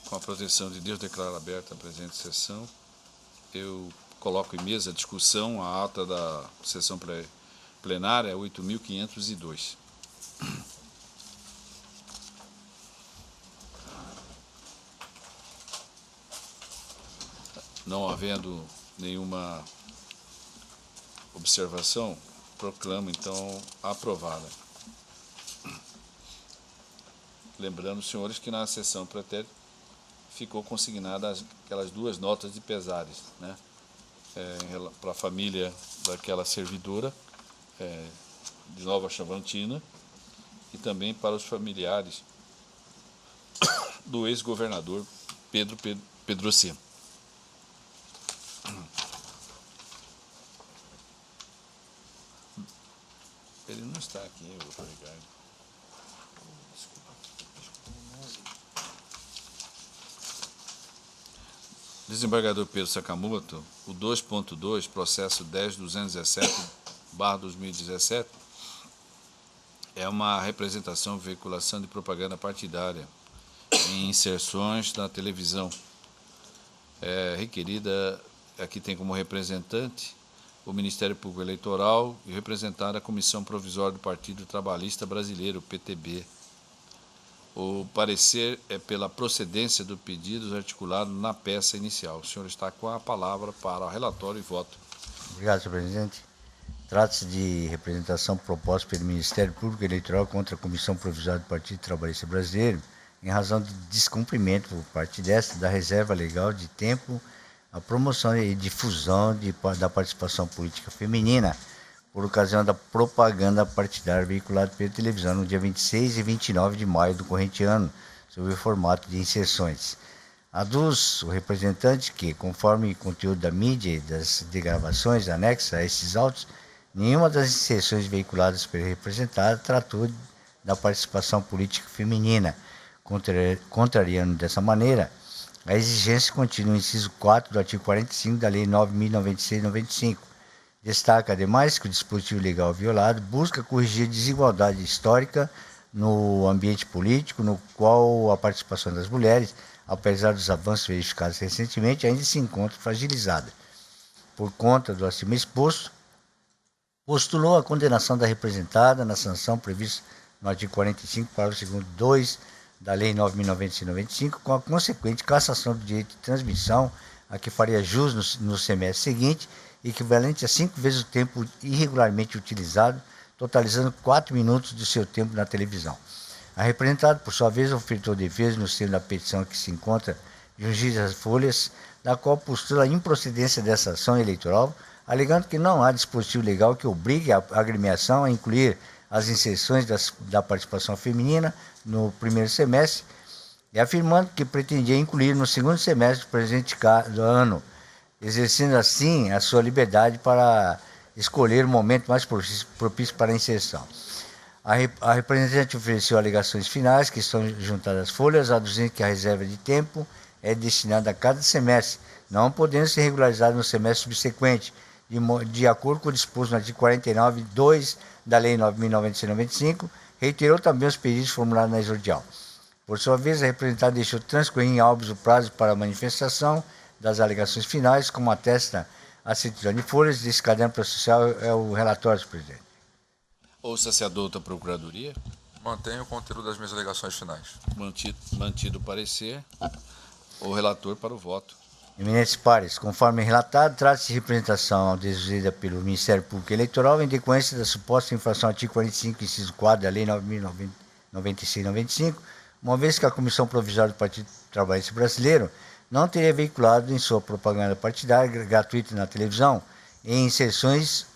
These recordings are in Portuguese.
Com a proteção de Deus, declaro aberta a presente sessão. Eu coloco em mesa a discussão a ata da sessão plenária 8.502. Não havendo nenhuma observação, proclamo então aprovada. Lembrando, senhores, que na sessão pretérita ficou consignada aquelas duas notas de pesares, né? Para a família daquela servidora de Nova Chavantina e também para os familiares do ex-governador Pedro Pedrocino. Ele não está aqui, doutor Ricardo. Desembargador Pedro Sakamoto, o 2.2, processo 10.217/2017, é uma representação, veiculação de propaganda partidária em inserções na televisão. Requerida, aqui tem como representante o Ministério Público Eleitoral e representar a Comissão Provisória do Partido Trabalhista Brasileiro, PTB. O parecer é pela procedência do pedido articulado na peça inicial. O senhor está com a palavra para relatório e voto. Obrigado, senhor presidente. Trata-se de representação proposta pelo Ministério Público Eleitoral contra a Comissão Provisória do Partido Trabalhista Brasileiro, em razão de descumprimento por parte desta da reserva legal de tempo à promoção e difusão da participação política feminina, por ocasião da propaganda partidária veiculada pela televisão no dia 26 e 29 de maio do corrente ano, sob o formato de inserções. Aduz o representante que, conforme o conteúdo da mídia e das gravações anexas a esses autos, nenhuma das inserções veiculadas pelo representado tratou da participação política feminina, contrariando dessa maneira a exigência contida no inciso 4 do artigo 45 da Lei 9.096/95. Destaca, ademais, que o dispositivo legal violado busca corrigir a desigualdade histórica no ambiente político, no qual a participação das mulheres, apesar dos avanços verificados recentemente, ainda se encontra fragilizada. Por conta do acima exposto, postulou a condenação da representada na sanção prevista no artigo 45, parágrafo 2º 2 da Lei 9.096/95, com a consequente cassação do direito de transmissão, a que faria jus no semestre seguinte, equivalente a 5 vezes o tempo irregularmente utilizado, totalizando 4 minutos do seu tempo na televisão. A representada, por sua vez, ofertou defesa no seno da petição que se encontra jungidas às folhas, da qual postula a improcedência dessa ação eleitoral, alegando que não há dispositivo legal que obrigue a agremiação a incluir as inserções da participação feminina no primeiro semestre, e afirmando que pretendia incluir no segundo semestre do presente ano, exercendo assim a sua liberdade para escolher o momento mais propício para a inserção. A representante ofereceu alegações finais que estão juntadas às folhas, aduzindo que a reserva de tempo é destinada a cada semestre, não podendo ser regularizada no semestre subsequente, de acordo com o disposto no artigo 49, 2 da Lei 9.096/95, reiterou também os pedidos formulados na exordial. Por sua vez, a representada deixou transcorrer em autos o prazo para a manifestação das alegações finais, como atesta a certidão de folhas desse caderno processual, é o relatório, senhor presidente. Ouça-se a douta Procuradoria. Mantenho o conteúdo das minhas alegações finais. Mantido o parecer. O relator para o voto. Eminentes pares, conforme relatado, trata-se de representação desejada pelo Ministério Público Eleitoral em decorrência da suposta infração ao artigo 45, inciso 4 da Lei 9.096/95, uma vez que a Comissão Provisória do Partido Trabalhista Brasileiro não teria veiculado em sua propaganda partidária gratuita na televisão, em inserções,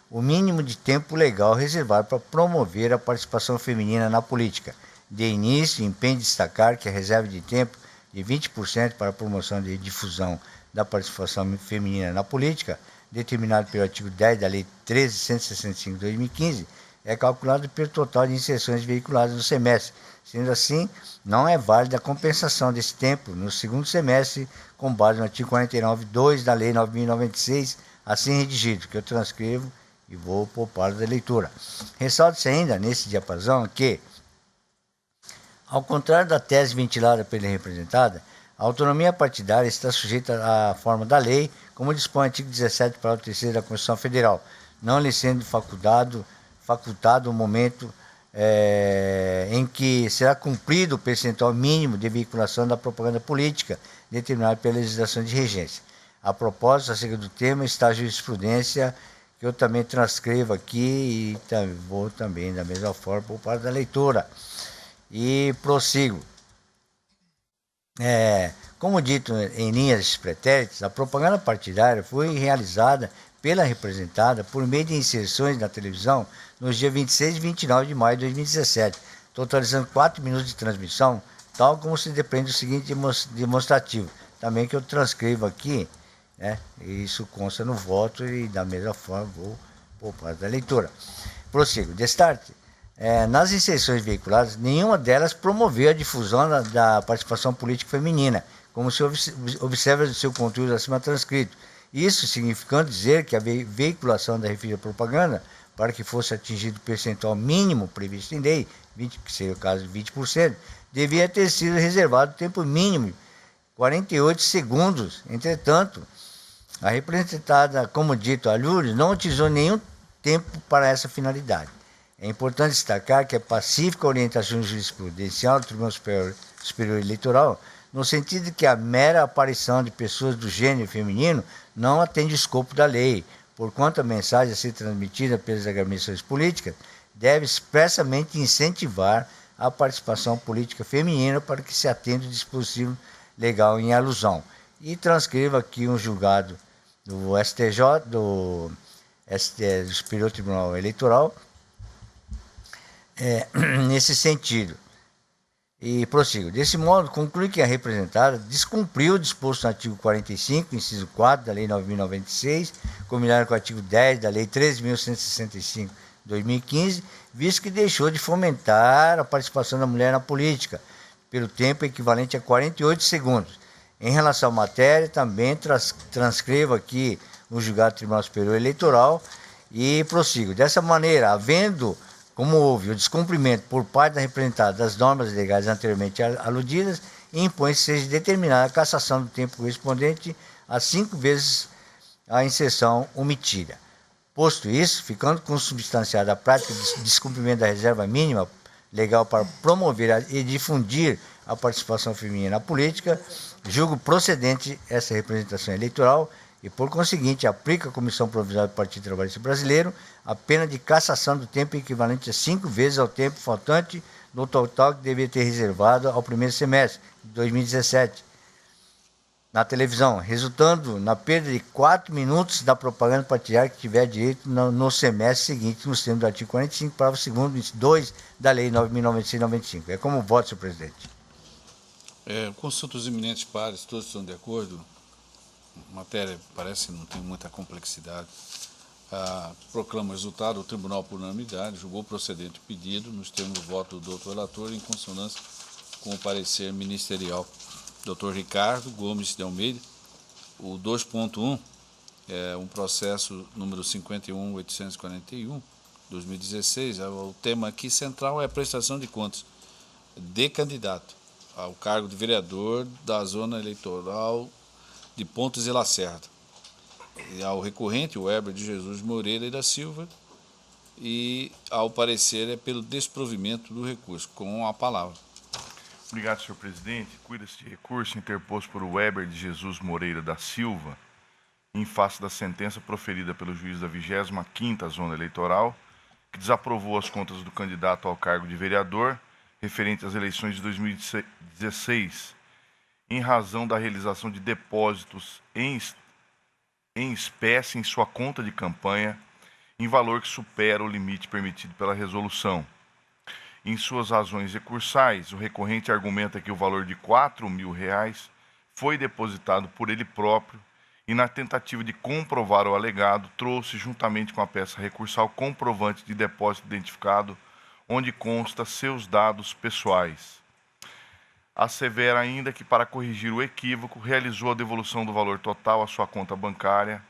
o mínimo de tempo legal reservado para promover a participação feminina na política. De início, empenho em destacar que a reserva de tempo de 20% para a promoção e difusão da participação feminina na política, determinado pelo artigo 10 da Lei 13.165/2015, é calculado pelo total de inserções veiculadas no semestre. Sendo assim, não é válida a compensação desse tempo no segundo semestre, com base no artigo 49, 2 da Lei 9.096, assim redigido, que eu transcrevo e vou poupá-lo da leitura. Ressalta-se ainda, nesse diapasão, que Ao contrário da tese ventilada pela representada, a autonomia partidária está sujeita à forma da lei, como dispõe o artigo 17, parágrafo 3º da Constituição Federal, não lhe sendo facultado o momento em que será cumprido o percentual mínimo de veiculação da propaganda política determinado pela legislação de regência. A propósito, acerca do tema, está a jurisprudência que eu também transcrevo aqui e vou também, da mesma forma, por parte da leitura. E prossigo. Como dito em linhas pretéritas, a propaganda partidária foi realizada pela representada por meio de inserções na televisão nos dias 26 e 29 de maio de 2017, totalizando 4 minutos de transmissão, tal como se depreende do seguinte demonstrativo, também que eu transcrevo aqui, e isso consta no voto e da mesma forma vou por parte da leitura. Prossigo. Destaque. Nas inserções veiculadas, nenhuma delas promoveu a difusão da participação política feminina, como se observa do seu conteúdo acima transcrito. Isso significando dizer que a veiculação da referida propaganda, para que fosse atingido o percentual mínimo previsto em lei, que seria o caso de 20%, devia ter sido reservado tempo mínimo, 48 segundos. Entretanto, a representada, como dito a Lourdes, não utilizou nenhum tempo para essa finalidade. É importante destacar que a pacífica orientação jurisprudencial do Tribunal Superior Eleitoral, no sentido de que a mera aparição de pessoas do gênero feminino não atende o escopo da lei, porquanto a mensagem a ser transmitida pelas agremiações políticas deve expressamente incentivar a participação política feminina para que se atenda o dispositivo legal em alusão. E transcrevo aqui um julgado do STJ, do Superior Tribunal Eleitoral, nesse sentido. E prossigo. Desse modo, conclui que a representada descumpriu o disposto no artigo 45, inciso 4 da Lei 9.096, combinado com o artigo 10 da Lei 13.165 de 2015, visto que deixou de fomentar a participação da mulher na política, pelo tempo equivalente a 48 segundos. Em relação à matéria, também transcrevo aqui o julgado do Tribunal Superior Eleitoral e prossigo. Dessa maneira, havendo como houve o descumprimento por parte da representada das normas legais anteriormente aludidas, impõe que seja determinada a cassação do tempo correspondente a 5 vezes a inserção omitida. Posto isso, ficando consubstanciada a prática de descumprimento da reserva mínima legal para promover e difundir a participação feminina na política, julgo procedente essa representação eleitoral e, por conseguinte, aplica a Comissão Provisória do Partido Trabalhista Brasileiro a pena de cassação do tempo equivalente a 5 vezes ao tempo faltante no total que deveria ter reservado ao primeiro semestre de 2017 na televisão, resultando na perda de 4 minutos da propaganda partidária que tiver direito no semestre seguinte, nos termos do artigo 45, parágrafo 2º, inciso 2 da Lei 9.995. É como voto, senhor presidente. Consulta os eminentes pares, todos estão de acordo? A matéria parece que não tem muita complexidade. Proclama o resultado, o tribunal, por unanimidade, julgou procedente o pedido, nos termos do voto do doutor relator, em consonância com o parecer ministerial. Dr. Ricardo Gomes de Almeida. O 2.1 é um processo número 51.841, 2016. O tema aqui central é a prestação de contas de candidato ao cargo de vereador da zona eleitoral de Pontes e Lacerda. E ao recorrente, o Weber de Jesus Moreira e da Silva, e ao parecer é pelo desprovimento do recurso. Com a palavra. Obrigado, senhor presidente. Cuida-se de recurso interposto por Weber de Jesus Moreira da Silva, em face da sentença proferida pelo juiz da 25ª Zona Eleitoral, que desaprovou as contas do candidato ao cargo de vereador, referente às eleições de 2016, em razão da realização de depósitos em espécie em sua conta de campanha, em valor que supera o limite permitido pela resolução. Em suas razões recursais, o recorrente argumenta que o valor de R$ 4.000 foi depositado por ele próprio e, na tentativa de comprovar o alegado, trouxe, juntamente com a peça recursal, comprovante de depósito identificado, onde consta seus dados pessoais. Assevera ainda que, para corrigir o equívoco, realizou a devolução do valor total à sua conta bancária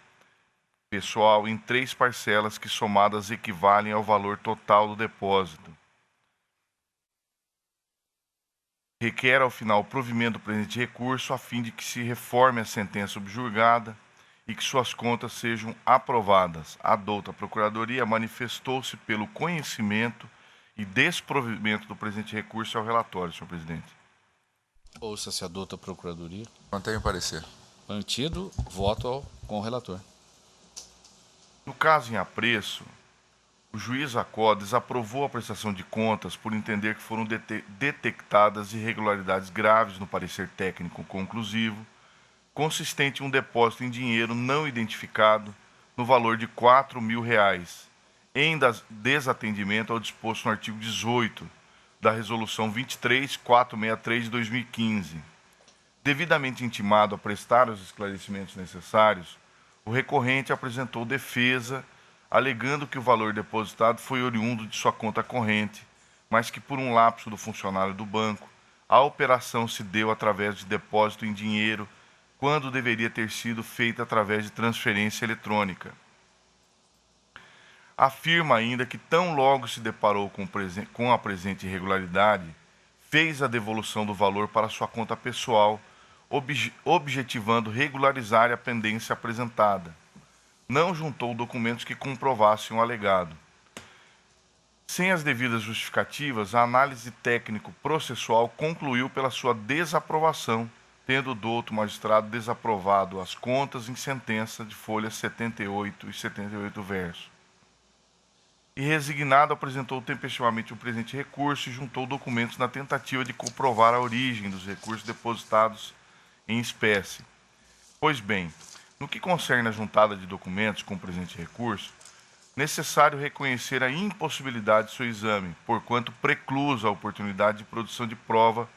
pessoal em 3 parcelas que, somadas, equivalem ao valor total do depósito. Requer, ao final, o provimento do presente recurso a fim de que se reforme a sentença subjurgada e que suas contas sejam aprovadas. A douta Procuradoria manifestou-se pelo conhecimento e desprovimento do presente recurso ao relatório, senhor presidente. Ouça-se a douta Procuradoria. Mantenho o parecer. Mantido, voto com o relator. No caso em apreço, o juiz Acó desaprovou a prestação de contas por entender que foram detectadas irregularidades graves no parecer técnico conclusivo, consistente em um depósito em dinheiro não identificado no valor de R$ 4.000, em desatendimento ao disposto no artigo 18 da Resolução 23463 de 2015. Devidamente intimado a prestar os esclarecimentos necessários, o recorrente apresentou defesa, alegando que o valor depositado foi oriundo de sua conta corrente, mas que por um lapso do funcionário do banco, a operação se deu através de depósito em dinheiro, quando deveria ter sido feita através de transferência eletrônica. Afirma ainda que tão logo se deparou com a presente irregularidade, fez a devolução do valor para sua conta pessoal, objetivando regularizar a pendência apresentada. Não juntou documentos que comprovassem o alegado. Sem as devidas justificativas, a análise técnico-processual concluiu pela sua desaprovação, tendo o douto magistrado desaprovado as contas em sentença de folhas 78 e 78 verso. E resignado, apresentou tempestivamente o presente recurso e juntou documentos na tentativa de comprovar a origem dos recursos depositados em espécie. Pois bem, no que concerne a juntada de documentos com o presente recurso, necessário reconhecer a impossibilidade de seu exame, porquanto preclusa a oportunidade de produção de prova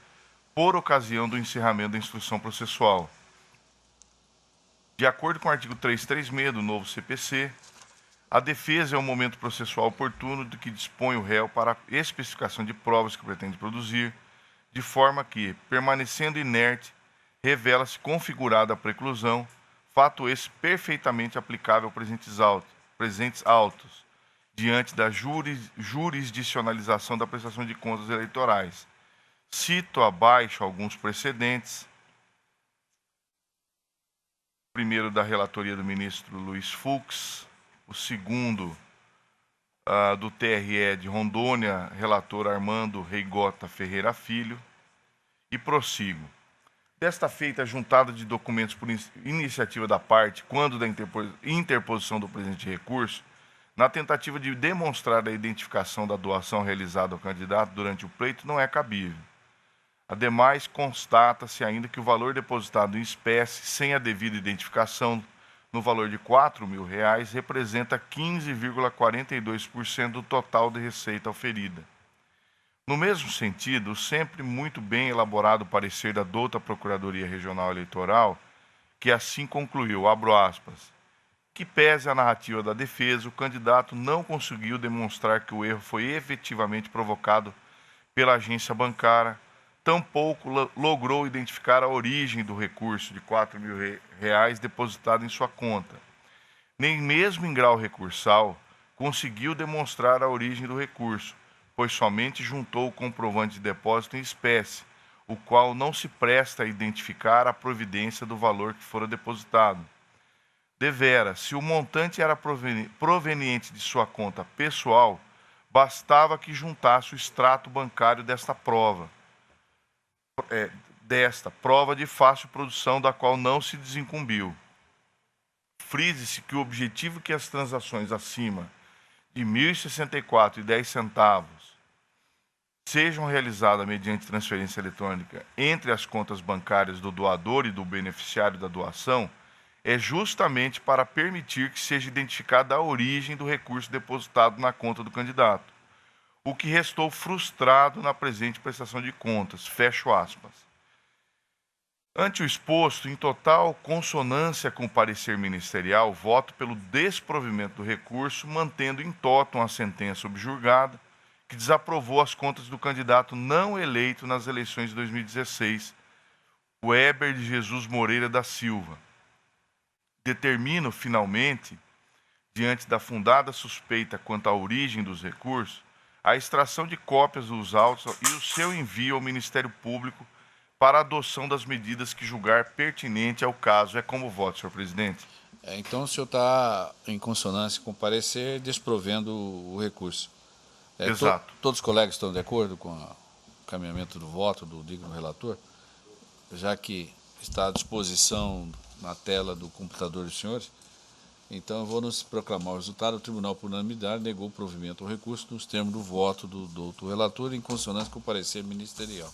por ocasião do encerramento da instrução processual. De acordo com o artigo 336 do novo CPC, a defesa é o momento processual oportuno de que dispõe o réu para a especificação de provas que pretende produzir, de forma que, permanecendo inerte, revela-se configurada a preclusão, fato esse perfeitamente aplicável aos presentes autos, diante da jurisdicionalização da prestação de contas eleitorais. Cito abaixo alguns precedentes. O primeiro da relatoria do ministro Luiz Fux, o segundo do TRE de Rondônia, relator Armando Reigota Ferreira Filho, e prossigo. Desta feita, a juntada de documentos por iniciativa da parte, quando da interposição do presente recurso, na tentativa de demonstrar a identificação da doação realizada ao candidato durante o pleito, não é cabível. Ademais, constata-se ainda que o valor depositado em espécie, sem a devida identificação, no valor de R$ 4.000, representa 15,42% do total de receita oferida. No mesmo sentido, o sempre muito bem elaborado parecer da douta Procuradoria Regional Eleitoral, que assim concluiu, abro aspas, que pese a narrativa da defesa, o candidato não conseguiu demonstrar que o erro foi efetivamente provocado pela agência bancária, tampouco logrou identificar a origem do recurso de R$ 4.000 depositado em sua conta. Nem mesmo em grau recursal conseguiu demonstrar a origem do recurso, pois somente juntou o comprovante de depósito em espécie, o qual não se presta a identificar a providência do valor que fora depositado. Devera, se o montante era proveniente de sua conta pessoal, bastava que juntasse o extrato bancário desta prova de fácil produção, da qual não se desincumbiu. Frise-se que o objetivo que as transações acima de R$ 1.064,10 sejam realizadas mediante transferência eletrônica entre as contas bancárias do doador e do beneficiário da doação é justamente para permitir que seja identificada a origem do recurso depositado na conta do candidato, o que restou frustrado na presente prestação de contas. Fecho aspas. Ante o exposto, em total consonância com o parecer ministerial, voto pelo desprovimento do recurso, mantendo em totum a sentença subjurgada, que desaprovou as contas do candidato não eleito nas eleições de 2016, Weber de Jesus Moreira da Silva. Determino, finalmente, diante da fundada suspeita quanto à origem dos recursos, a extração de cópias dos autos e o seu envio ao Ministério Público para a adoção das medidas que julgar pertinente ao caso. É como voto, senhor presidente. Então, o senhor está em consonância com o parecer, desprovendo o recurso. Exato. Todos os colegas estão de acordo com o caminhamento do voto do digno relator? Já que está à disposição na tela do computador dos senhores, então eu vou nos proclamar o resultado. O tribunal, por unanimidade, negou o provimento ao recurso nos termos do voto do doutor relator, em consonância com o parecer ministerial.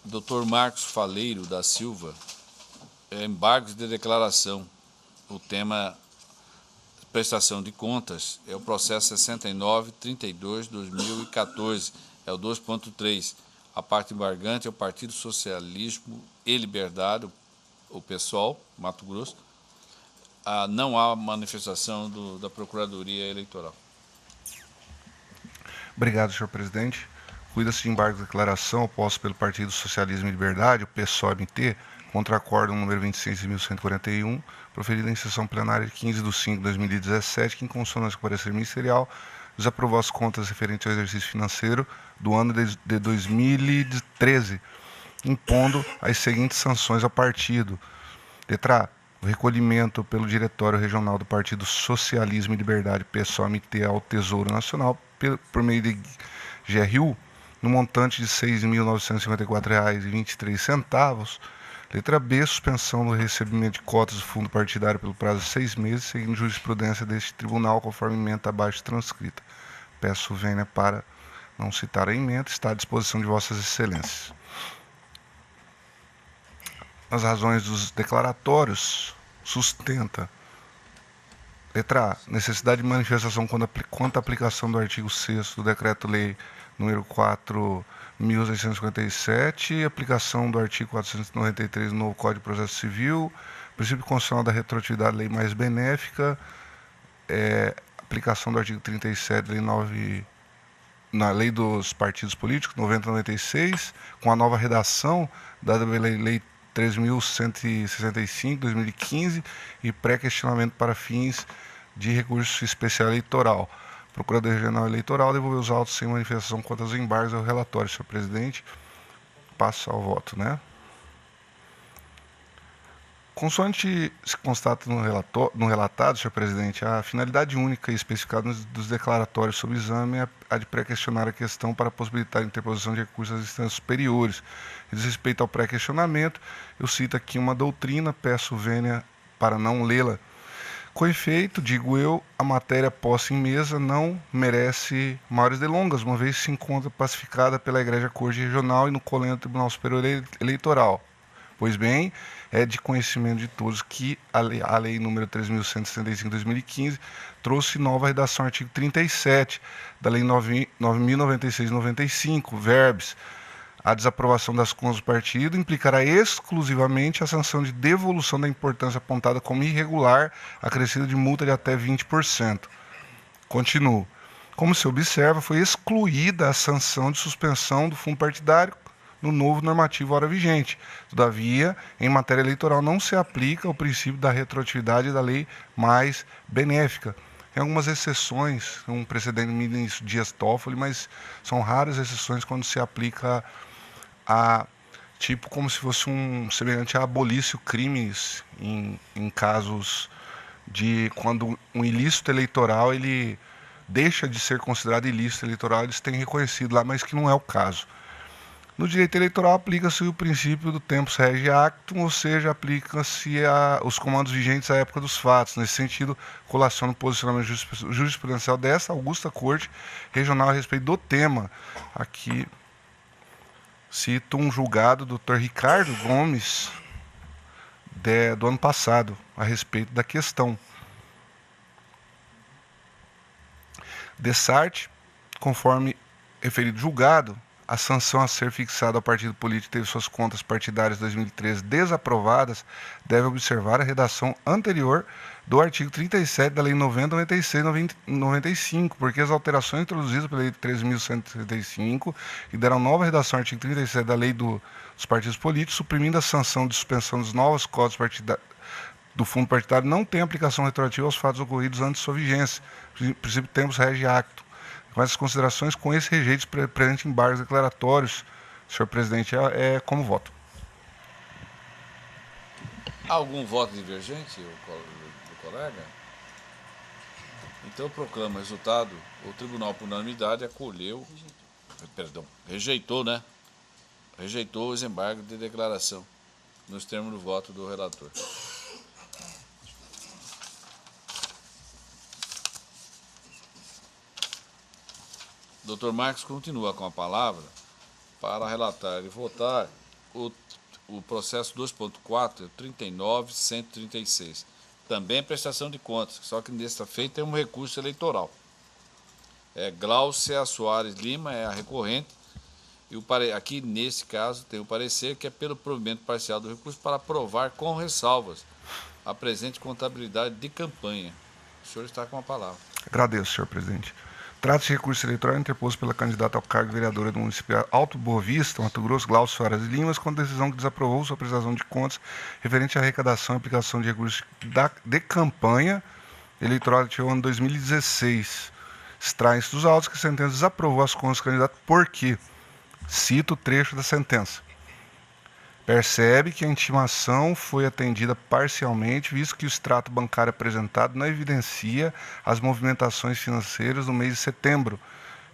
Dr. Marcos Faleiro da Silva, embargos de declaração. O tema prestação de contas é o processo 6932/2014, é o 2.3. A parte embargante é o Partido Socialismo e Liberdade, o PSOL, Mato Grosso. Não há manifestação da Procuradoria Eleitoral. Obrigado, senhor presidente. Cuida-se de embargo de declaração oposto pelo Partido Socialismo e Liberdade, o PSOL-MT, contra acórdão número 26.141, proferido em sessão plenária de 15/5/2017, que, em consonância com o parecer ministerial, desaprovou as contas referentes ao exercício financeiro do ano de 2013, impondo as seguintes sanções ao partido. Letra A. O recolhimento pelo Diretório Regional do Partido Socialismo e Liberdade, PSOL-MT, ao Tesouro Nacional, por meio de GRU, no montante de R$ 6.954,23. Letra B. Suspensão do recebimento de cotas do fundo partidário pelo prazo de 6 meses, seguindo jurisprudência deste tribunal, conforme emenda abaixo transcrita. Peço vênia para não citar a emenda, está à disposição de vossas excelências. As razões dos declaratórios sustenta. Letra A. Necessidade de manifestação quanto à aplicação do artigo 6º do Decreto-Lei número 4.657, aplicação do artigo 493 do novo Código de Processo Civil, princípio constitucional da retroatividade, lei mais benéfica, aplicação do artigo 37 na lei dos partidos políticos, 90/96, com a nova redação dada pela lei 3.165, 2015, e pré-questionamento para fins de recurso especial eleitoral. Procurador Regional Eleitoral devolveu os autos sem manifestação quanto aos embargos ao relatório, senhor presidente. Passo ao voto, né? Consoante se constata no relatado, senhor presidente, a finalidade única e especificada dos declaratórios sob exame é a de pré-questionar a questão para possibilitar a interposição de recursos às instâncias superiores. E diz respeito ao pré-questionamento, eu cito aqui uma doutrina, peço vênia para não lê-la. Com efeito, digo eu, a matéria posta em mesa não merece maiores delongas, uma vez se encontra pacificada pela Igreja Corte Regional e no colégio do Tribunal Superior Eleitoral. Pois bem, é de conhecimento de todos que a lei número 3.165/2015 trouxe nova redação artigo 37 da lei 9.096/95, verbis. A desaprovação das contas do partido implicará exclusivamente a sanção de devolução da importância apontada como irregular, acrescida de multa de até 20%. Continuo. Como se observa, foi excluída a sanção de suspensão do fundo partidário no novo normativo ora vigente. Todavia, em matéria eleitoral não se aplica o princípio da retroatividade da lei mais benéfica. Tem algumas exceções, um precedente do ministro Dias Toffoli, mas são raras exceções quando se aplica tipo como se fosse semelhante a abolício crimes em casos de quando um ilícito eleitoral ele deixa de ser considerado ilícito eleitoral, eles têm reconhecido lá, mas que não é o caso. No direito eleitoral aplica-se o princípio do tempus rege actum, ou seja, aplica-se os comandos vigentes à época dos fatos. Nesse sentido, colaciona o posicionamento jurisprudencial dessa augusta Corte Regional a respeito do tema. Aqui cito um julgado do Dr. Ricardo Gomes do ano passado a respeito da questão. Dessarte, conforme referido julgado, a sanção a ser fixada ao partido político que teve suas contas partidárias de 2013 desaprovadas deve observar a redação anterior do artigo 37 da Lei 90/96/95, porque as alterações introduzidas pela Lei 13.165 e deram nova redação ao artigo 37 da Lei dos partidos políticos, suprimindo a sanção de suspensão dos novos códigos do fundo partidário não tem aplicação retroativa aos fatos ocorridos antes de sua vigência. O princípio tempus rege acto. Com essas considerações, com esse rejeito presente em embargos declaratórios, senhor presidente, é como voto. Algum voto divergente, do colega? Então eu proclamo o resultado. O tribunal, por unanimidade, rejeitou, né? Rejeitou os embargos de declaração, nos termos do voto do relator. Dr. Marcos continua com a palavra para relatar e votar o processo 2.4, 39.136. Também prestação de contas, só que nesta feita tem um recurso eleitoral. Glaucia Soares Lima é a recorrente, e aqui nesse caso tem o parecer que é pelo provimento parcial do recurso para aprovar com ressalvas a presente contabilidade de campanha. O senhor está com a palavra. Agradeço, senhor presidente. Trata-se de recurso eleitoral interposto pela candidata ao cargo de vereadora do município de Alto Boa Vista, Mato Grosso, Glaucia Soares Lima, com decisão que desaprovou sua prestação de contas referente à arrecadação e aplicação de recursos de campanha eleitoral do ano 2016. Extrai-se dos autos que a sentença desaprovou as contas do candidato porque, cito o trecho da sentença, percebe que a intimação foi atendida parcialmente, visto que o extrato bancário apresentado não evidencia as movimentações financeiras no mês de setembro,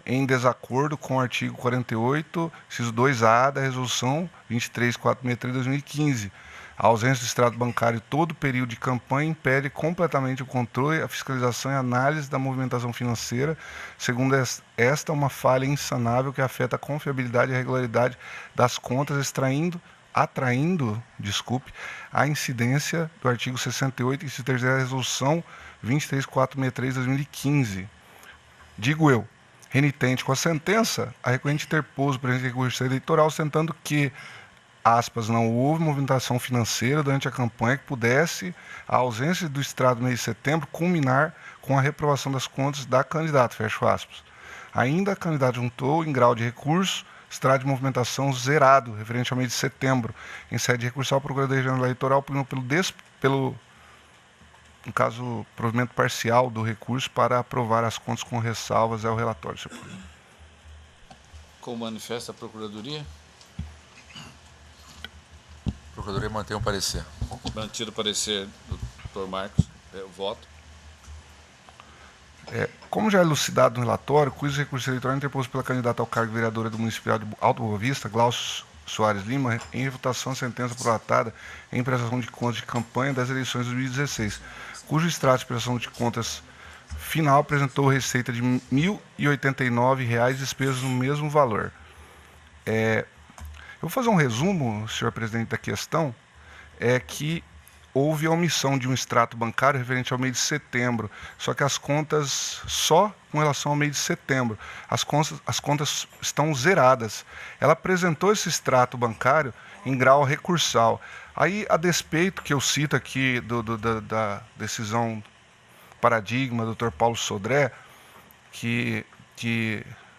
em desacordo com o artigo 48, inciso 2A da Resolução 23463 de 2015. A ausência do extrato bancário todo o período de campanha impede completamente o controle, a fiscalização e a análise da movimentação financeira, segundo esta uma falha insanável que afeta a confiabilidade e a regularidade das contas, atraindo a incidência do artigo 68, inciso 3 da Resolução 23463 de 2015. Digo eu, renitente com a sentença, a recorrente interpôs o presente recurso eleitoral, sentando que, aspas, não houve movimentação financeira durante a campanha que pudesse, a ausência do extrato do mês de setembro, culminar com a reprovação das contas da candidata, fecho aspas. Ainda a candidata juntou, em grau de recurso, extrato de movimentação zerado, referente ao mês de setembro, em sede recursal, Procuradoria-Geral Eleitoral, pelo, no caso, provimento parcial do recurso para aprovar as contas com ressalvas ao relatório, senhor presidente. Como manifesta a Procuradoria? A Procuradoria mantém o parecer. Mantido o parecer do Dr. Marcos, voto. Como já é elucidado no relatório, cujo recurso eleitoral interposto pela candidata ao cargo de vereadora do município de Alto Boa Vista, Glaucia Soares Lima, em refutação à sentença prolatada em prestação de contas de campanha das eleições de 2016, cujo extrato de prestação de contas final apresentou receita de R$ 1.089 despesas no mesmo valor. Eu vou fazer um resumo, senhor presidente, da questão, que houve a omissão de um extrato bancário referente ao mês de setembro, só que as contas, só com relação ao mês de setembro, as contas estão zeradas. Ela apresentou esse extrato bancário em grau recursal. Aí, a despeito que eu cito aqui da decisão paradigma do Dr. Paulo Sodré, que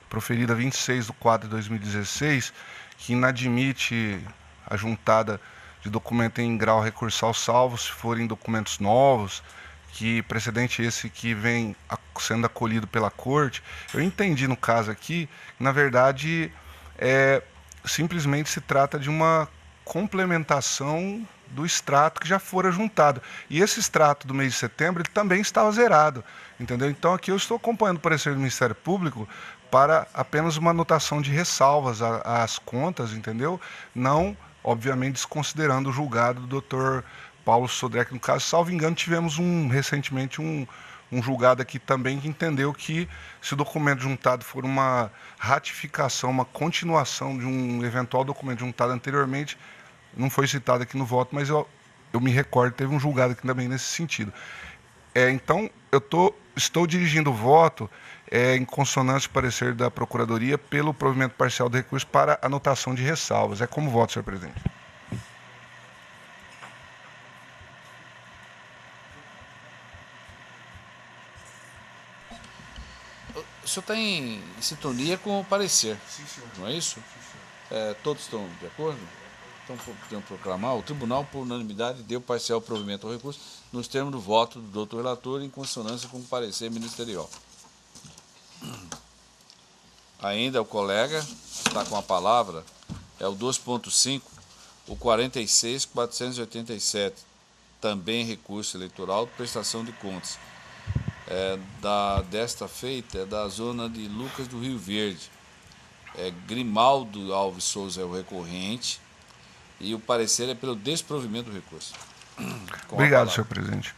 proferida 26/4 de 2016, que inadmite a juntada de documento em grau recursal, salvo se forem documentos novos, que precedente esse que vem sendo acolhido pela corte. Eu entendi no caso aqui, que, na verdade, simplesmente se trata de uma complementação do extrato que já fora juntado. E esse extrato do mês de setembro ele também estava zerado, entendeu? Então aqui eu estou acompanhando o parecer do Ministério Público para apenas uma anotação de ressalvas às contas, entendeu? Não, obviamente, desconsiderando o julgado do Dr. Paulo Sodré, que no caso, salvo engano, tivemos recentemente um julgado aqui também que entendeu que se o documento juntado for uma ratificação, uma continuação de um eventual documento juntado anteriormente, não foi citado aqui no voto, mas eu me recordo, teve um julgado aqui também nesse sentido. Então, eu estou dirigindo o voto em consonância com o parecer da Procuradoria pelo provimento parcial do recurso para anotação de ressalvas. É como voto, senhor presidente. O senhor está em sintonia com o parecer, Sim, senhor. não é isso? Sim, senhor. Todos estão de acordo? Então, podemos proclamar, o tribunal, por unanimidade, deu parcial provimento ao recurso nos termos do voto do doutor relator, em consonância com o parecer ministerial. Ainda o colega está com a palavra, é o 2.5, o 46.487, também recurso eleitoral, prestação de contas. Desta feita é da zona de Lucas do Rio Verde. Grimaldo Alves Souza é o recorrente e o parecer é pelo desprovimento do recurso. Obrigado, senhor presidente.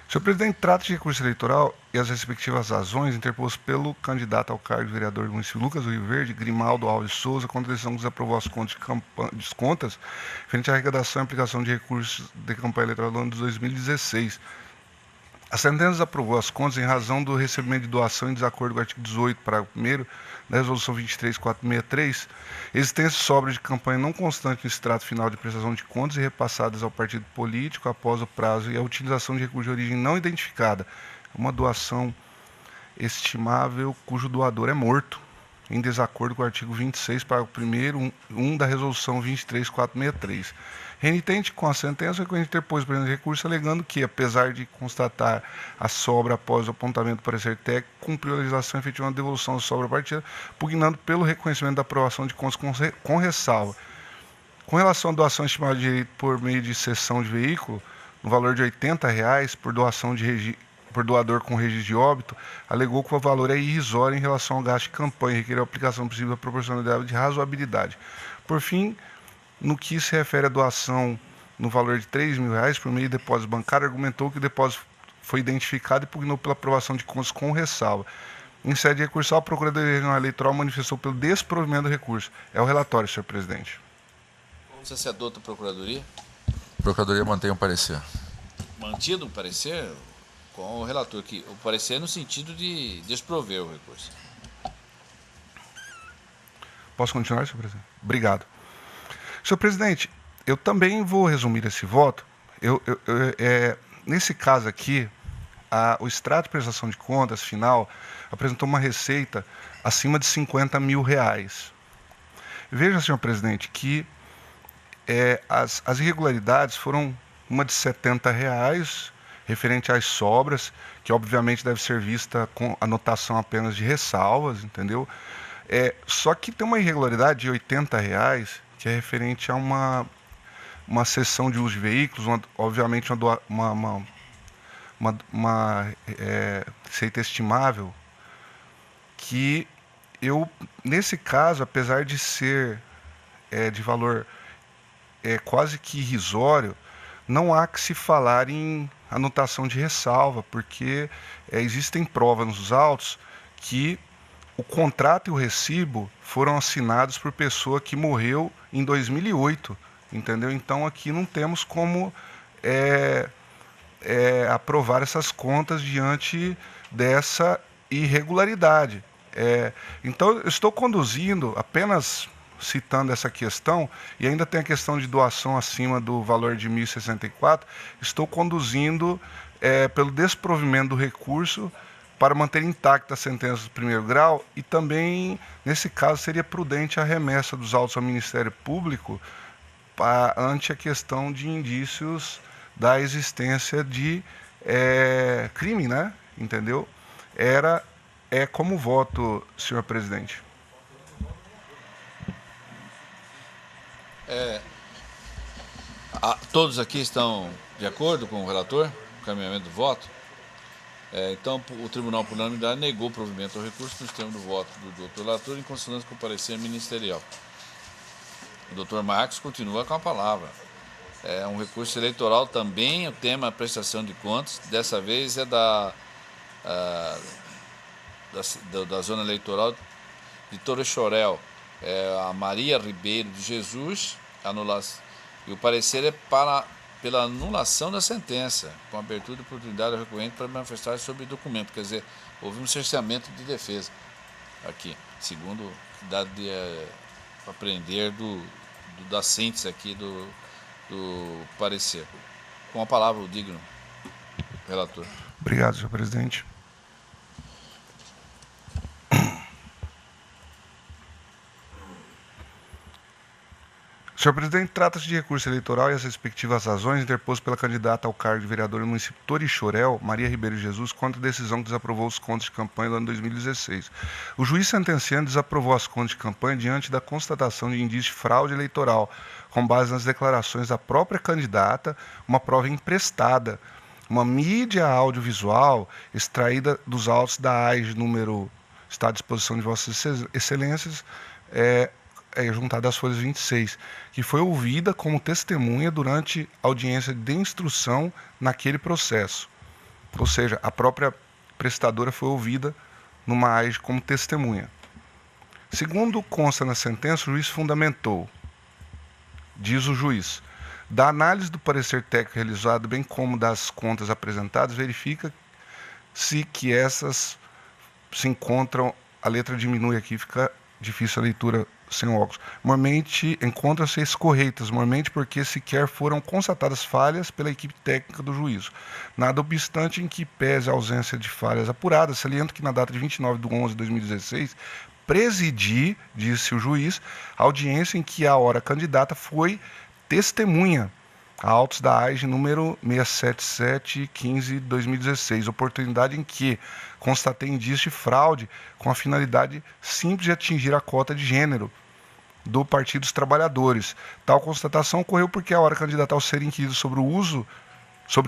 Senhor presidente, trata de recurso eleitoral e as respectivas razões interpostas pelo candidato ao cargo de vereador do município Lucas do Rio Verde, Grimaldo Alves Souza, contra a decisão que desaprovou as contas de contas frente à arrecadação e aplicação de recursos de campanha eleitoral do ano de 2016. A sentença desaprovou as contas em razão do recebimento de doação em desacordo com o artigo 18, parágrafo 1º, da Resolução 23.463, existência de sobra de campanha não constante no extrato final de prestação de contas e repassadas ao partido político após o prazo e a utilização de recurso de origem não identificada, uma doação estimável cujo doador é morto, em desacordo com o artigo 26, parágrafo 1º, 1 da Resolução 23.463. Renitente com a sentença, o recorrente interpôs o presente recurso, alegando que, apesar de constatar a sobra após o apontamento do parecer técnico, cumpriu a legislação efetivando a devolução da sobra partida, pugnando pelo reconhecimento da aprovação de contas com ressalva. Com relação à doação estimada de direito por meio de cessão de veículo, no valor de R$ 80,00 por doação por doador com registro de óbito, alegou que o valor é irrisório em relação ao gasto de campanha e requereu a aplicação possível da proporcionalidade de razoabilidade. Por fim, no que se refere à doação no valor de R$ 3.000 por meio de depósito bancário, argumentou que o depósito foi identificado e pugnou pela aprovação de contas com ressalva. Em sede recursal, a Procuradoria Regional Eleitoral manifestou pelo desprovimento do recurso. É o relatório, senhor presidente. Como se adota a Procuradoria? A Procuradoria mantém o parecer. Mantido o parecer com o relator, que o parecer é no sentido de desprover o recurso. Posso continuar, senhor presidente? Obrigado. Senhor presidente, eu também vou resumir esse voto. Nesse caso aqui, o extrato de prestação de contas final apresentou uma receita acima de R$ 50.000. Veja, senhor presidente, que as irregularidades foram uma de R$ 70,00, referente às sobras, que obviamente deve ser vista com anotação apenas de ressalvas, entendeu? Só que tem uma irregularidade de R$ 80,00, que é referente a uma cessão de uso de veículos, obviamente uma receita estimável, que nesse caso, apesar de ser de valor quase que irrisório, não há que se falar em anotação de ressalva, porque existem provas nos autos que o contrato e o recibo foram assinados por pessoa que morreu em 2008, entendeu? Então aqui não temos como aprovar essas contas diante dessa irregularidade. Então eu estou conduzindo, apenas citando essa questão, e ainda tem a questão de doação acima do valor de 1.064, estou conduzindo pelo desprovimento do recurso para manter intacta a sentença do primeiro grau, e também, nesse caso, seria prudente a remessa dos autos ao Ministério Público ante a questão de indícios da existência de crime, né? Entendeu? Como voto, senhor presidente. Todos aqui estão de acordo com o relator, o caminhamento do voto? Então, o tribunal, por unanimidade, negou o provimento ao recurso nos termos do voto do doutor relator, em consonância com o parecer ministerial. O doutor Marcos continua com a palavra. É um recurso eleitoral também, o tema prestação de contas, dessa vez é da zona eleitoral de Torre-Chorel, a Maria Ribeiro de Jesus, e o parecer é pela anulação da sentença, com abertura de oportunidade ao recorrente para manifestar sobre documento. Quer dizer, houve um cerceamento de defesa aqui, segundo dado de aprender da síntese aqui do parecer. Com a palavra, o digno relator. Obrigado, senhor presidente. Senhor presidente, trata-se de recurso eleitoral e as respectivas razões interposto pela candidata ao cargo de vereadora no município Torixoréu, Maria Ribeiro Jesus, contra a decisão que desaprovou os contos de campanha do ano 2016. O juiz sentenciante desaprovou as contas de campanha diante da constatação de indício de fraude eleitoral, com base nas declarações da própria candidata, uma prova emprestada, uma mídia audiovisual extraída dos autos da AIGE número, está à disposição de Vossas Excelências, juntada às folhas 26, que foi ouvida como testemunha durante a audiência de instrução naquele processo. Ou seja, a própria prestadora foi ouvida numa AIGE como testemunha. Segundo consta na sentença, o juiz fundamentou, diz o juiz, da análise do parecer técnico realizado, bem como das contas apresentadas, verifica-se que essas se encontram, a letra diminui aqui, fica difícil a leitura sem óculos. Normalmente encontram-se corretas, normalmente porque sequer foram constatadas falhas pela equipe técnica do juízo. Nada obstante, em que pese a ausência de falhas apuradas, saliento que na data de 29/11/2016, presidi, disse o juiz, a audiência em que a hora candidata foi testemunha, a autos da AIGE número 677/15/2016, oportunidade em que constatei indício de fraude com a finalidade simples de atingir a cota de gênero do Partido dos Trabalhadores. Tal constatação ocorreu porque a hora candidata, ao ser inquirido sobre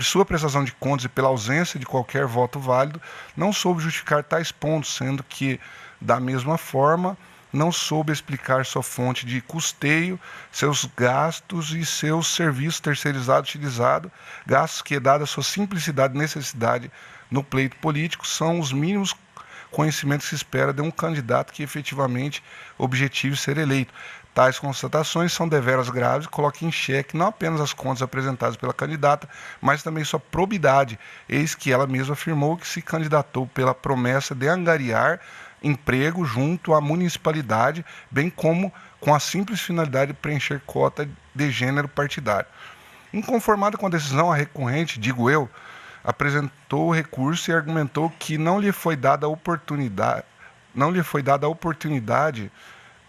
sua prestação de contas e pela ausência de qualquer voto válido, não soube justificar tais pontos, sendo que, da mesma forma, não soube explicar sua fonte de custeio, seus gastos e seus serviços terceirizados utilizados, gastos que, dada sua simplicidade e necessidade no pleito político, são os mínimos conhecimentos que se espera de um candidato que efetivamente objetive ser eleito. Tais constatações são deveras graves e colocam em xeque não apenas as contas apresentadas pela candidata, mas também sua probidade, eis que ela mesma afirmou que se candidatou pela promessa de angariar emprego junto à municipalidade, bem como com a simples finalidade de preencher cota de gênero partidário. Inconformada com a decisão, a recorrente, digo eu, apresentou o recurso e argumentou que não lhe foi dada a oportunidade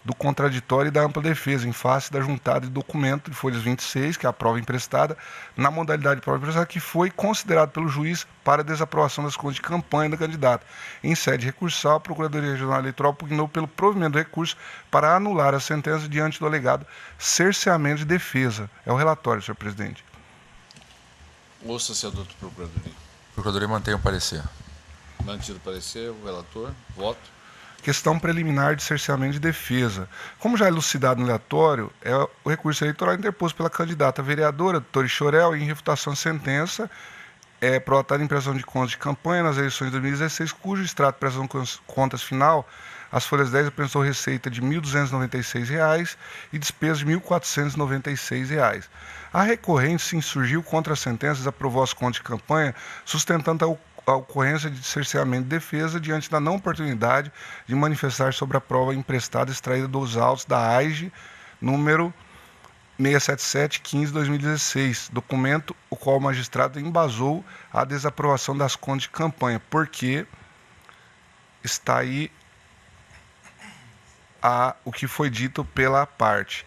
do contraditório e da ampla defesa, em face da juntada de documento de folhas 26, que é a prova emprestada, na modalidade de prova emprestada, que foi considerado pelo juiz para desaprovação das contas de campanha da candidata. Em sede recursal, a Procuradoria Regional Eleitoral pugnou pelo provimento do recurso para anular a sentença diante do alegado cerceamento de defesa. É o relatório, senhor presidente. Ouça-se a doutora Procuradoria. A Procuradoria mantém o parecer. Mantido o parecer, o relator, voto. Questão preliminar de cerceamento de defesa. Como já elucidado no relatório, é o recurso eleitoral interposto pela candidata vereadora, Torixoréu, em refutação de sentença, prolatada em prestação de contas de campanha nas eleições de 2016, cujo extrato de prestação de contas final, as folhas 10 apresentou receita de R$ 1.296 e despesas de R$ 1.496. A recorrente se insurgiu contra as sentenças, desaprovou as contas de campanha, sustentando a ocorrência de cerceamento de defesa diante da não oportunidade de manifestar sobre a prova emprestada extraída dos autos da AIGE número 677/15/2016, documento o qual o magistrado embasou a desaprovação das contas de campanha, porque está aí o que foi dito pela parte.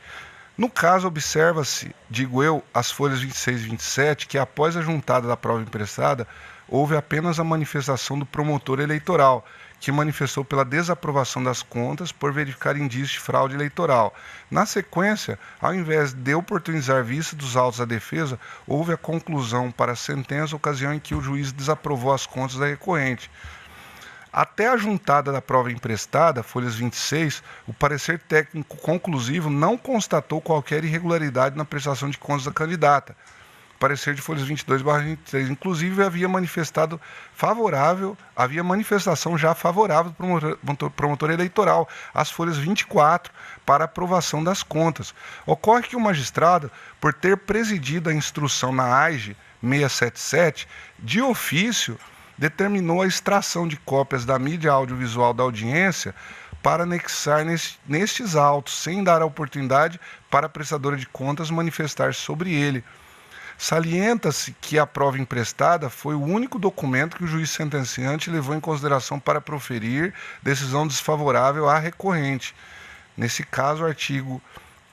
No caso, observa-se, digo eu, as folhas 26 e 27, que após a juntada da prova emprestada, houve apenas a manifestação do promotor eleitoral, que manifestou pela desaprovação das contas por verificar indícios de fraude eleitoral. Na sequência, ao invés de oportunizar vista dos autos da defesa, houve a conclusão para a sentença, ocasião em que o juiz desaprovou as contas da recorrente. Até a juntada da prova emprestada, folhas 26, o parecer técnico conclusivo não constatou qualquer irregularidade na prestação de contas da candidata. O parecer de folhas 22/23, inclusive, havia manifestação já favorável do promotor eleitoral, as folhas 24, para aprovação das contas. Ocorre que o magistrado, por ter presidido a instrução na AIGE 677, de ofício, determinou a extração de cópias da mídia audiovisual da audiência para anexar nestes autos, sem dar a oportunidade para a prestadora de contas manifestar sobre ele. Salienta-se que a prova emprestada foi o único documento que o juiz sentenciante levou em consideração para proferir decisão desfavorável à recorrente. Nesse caso, o artigo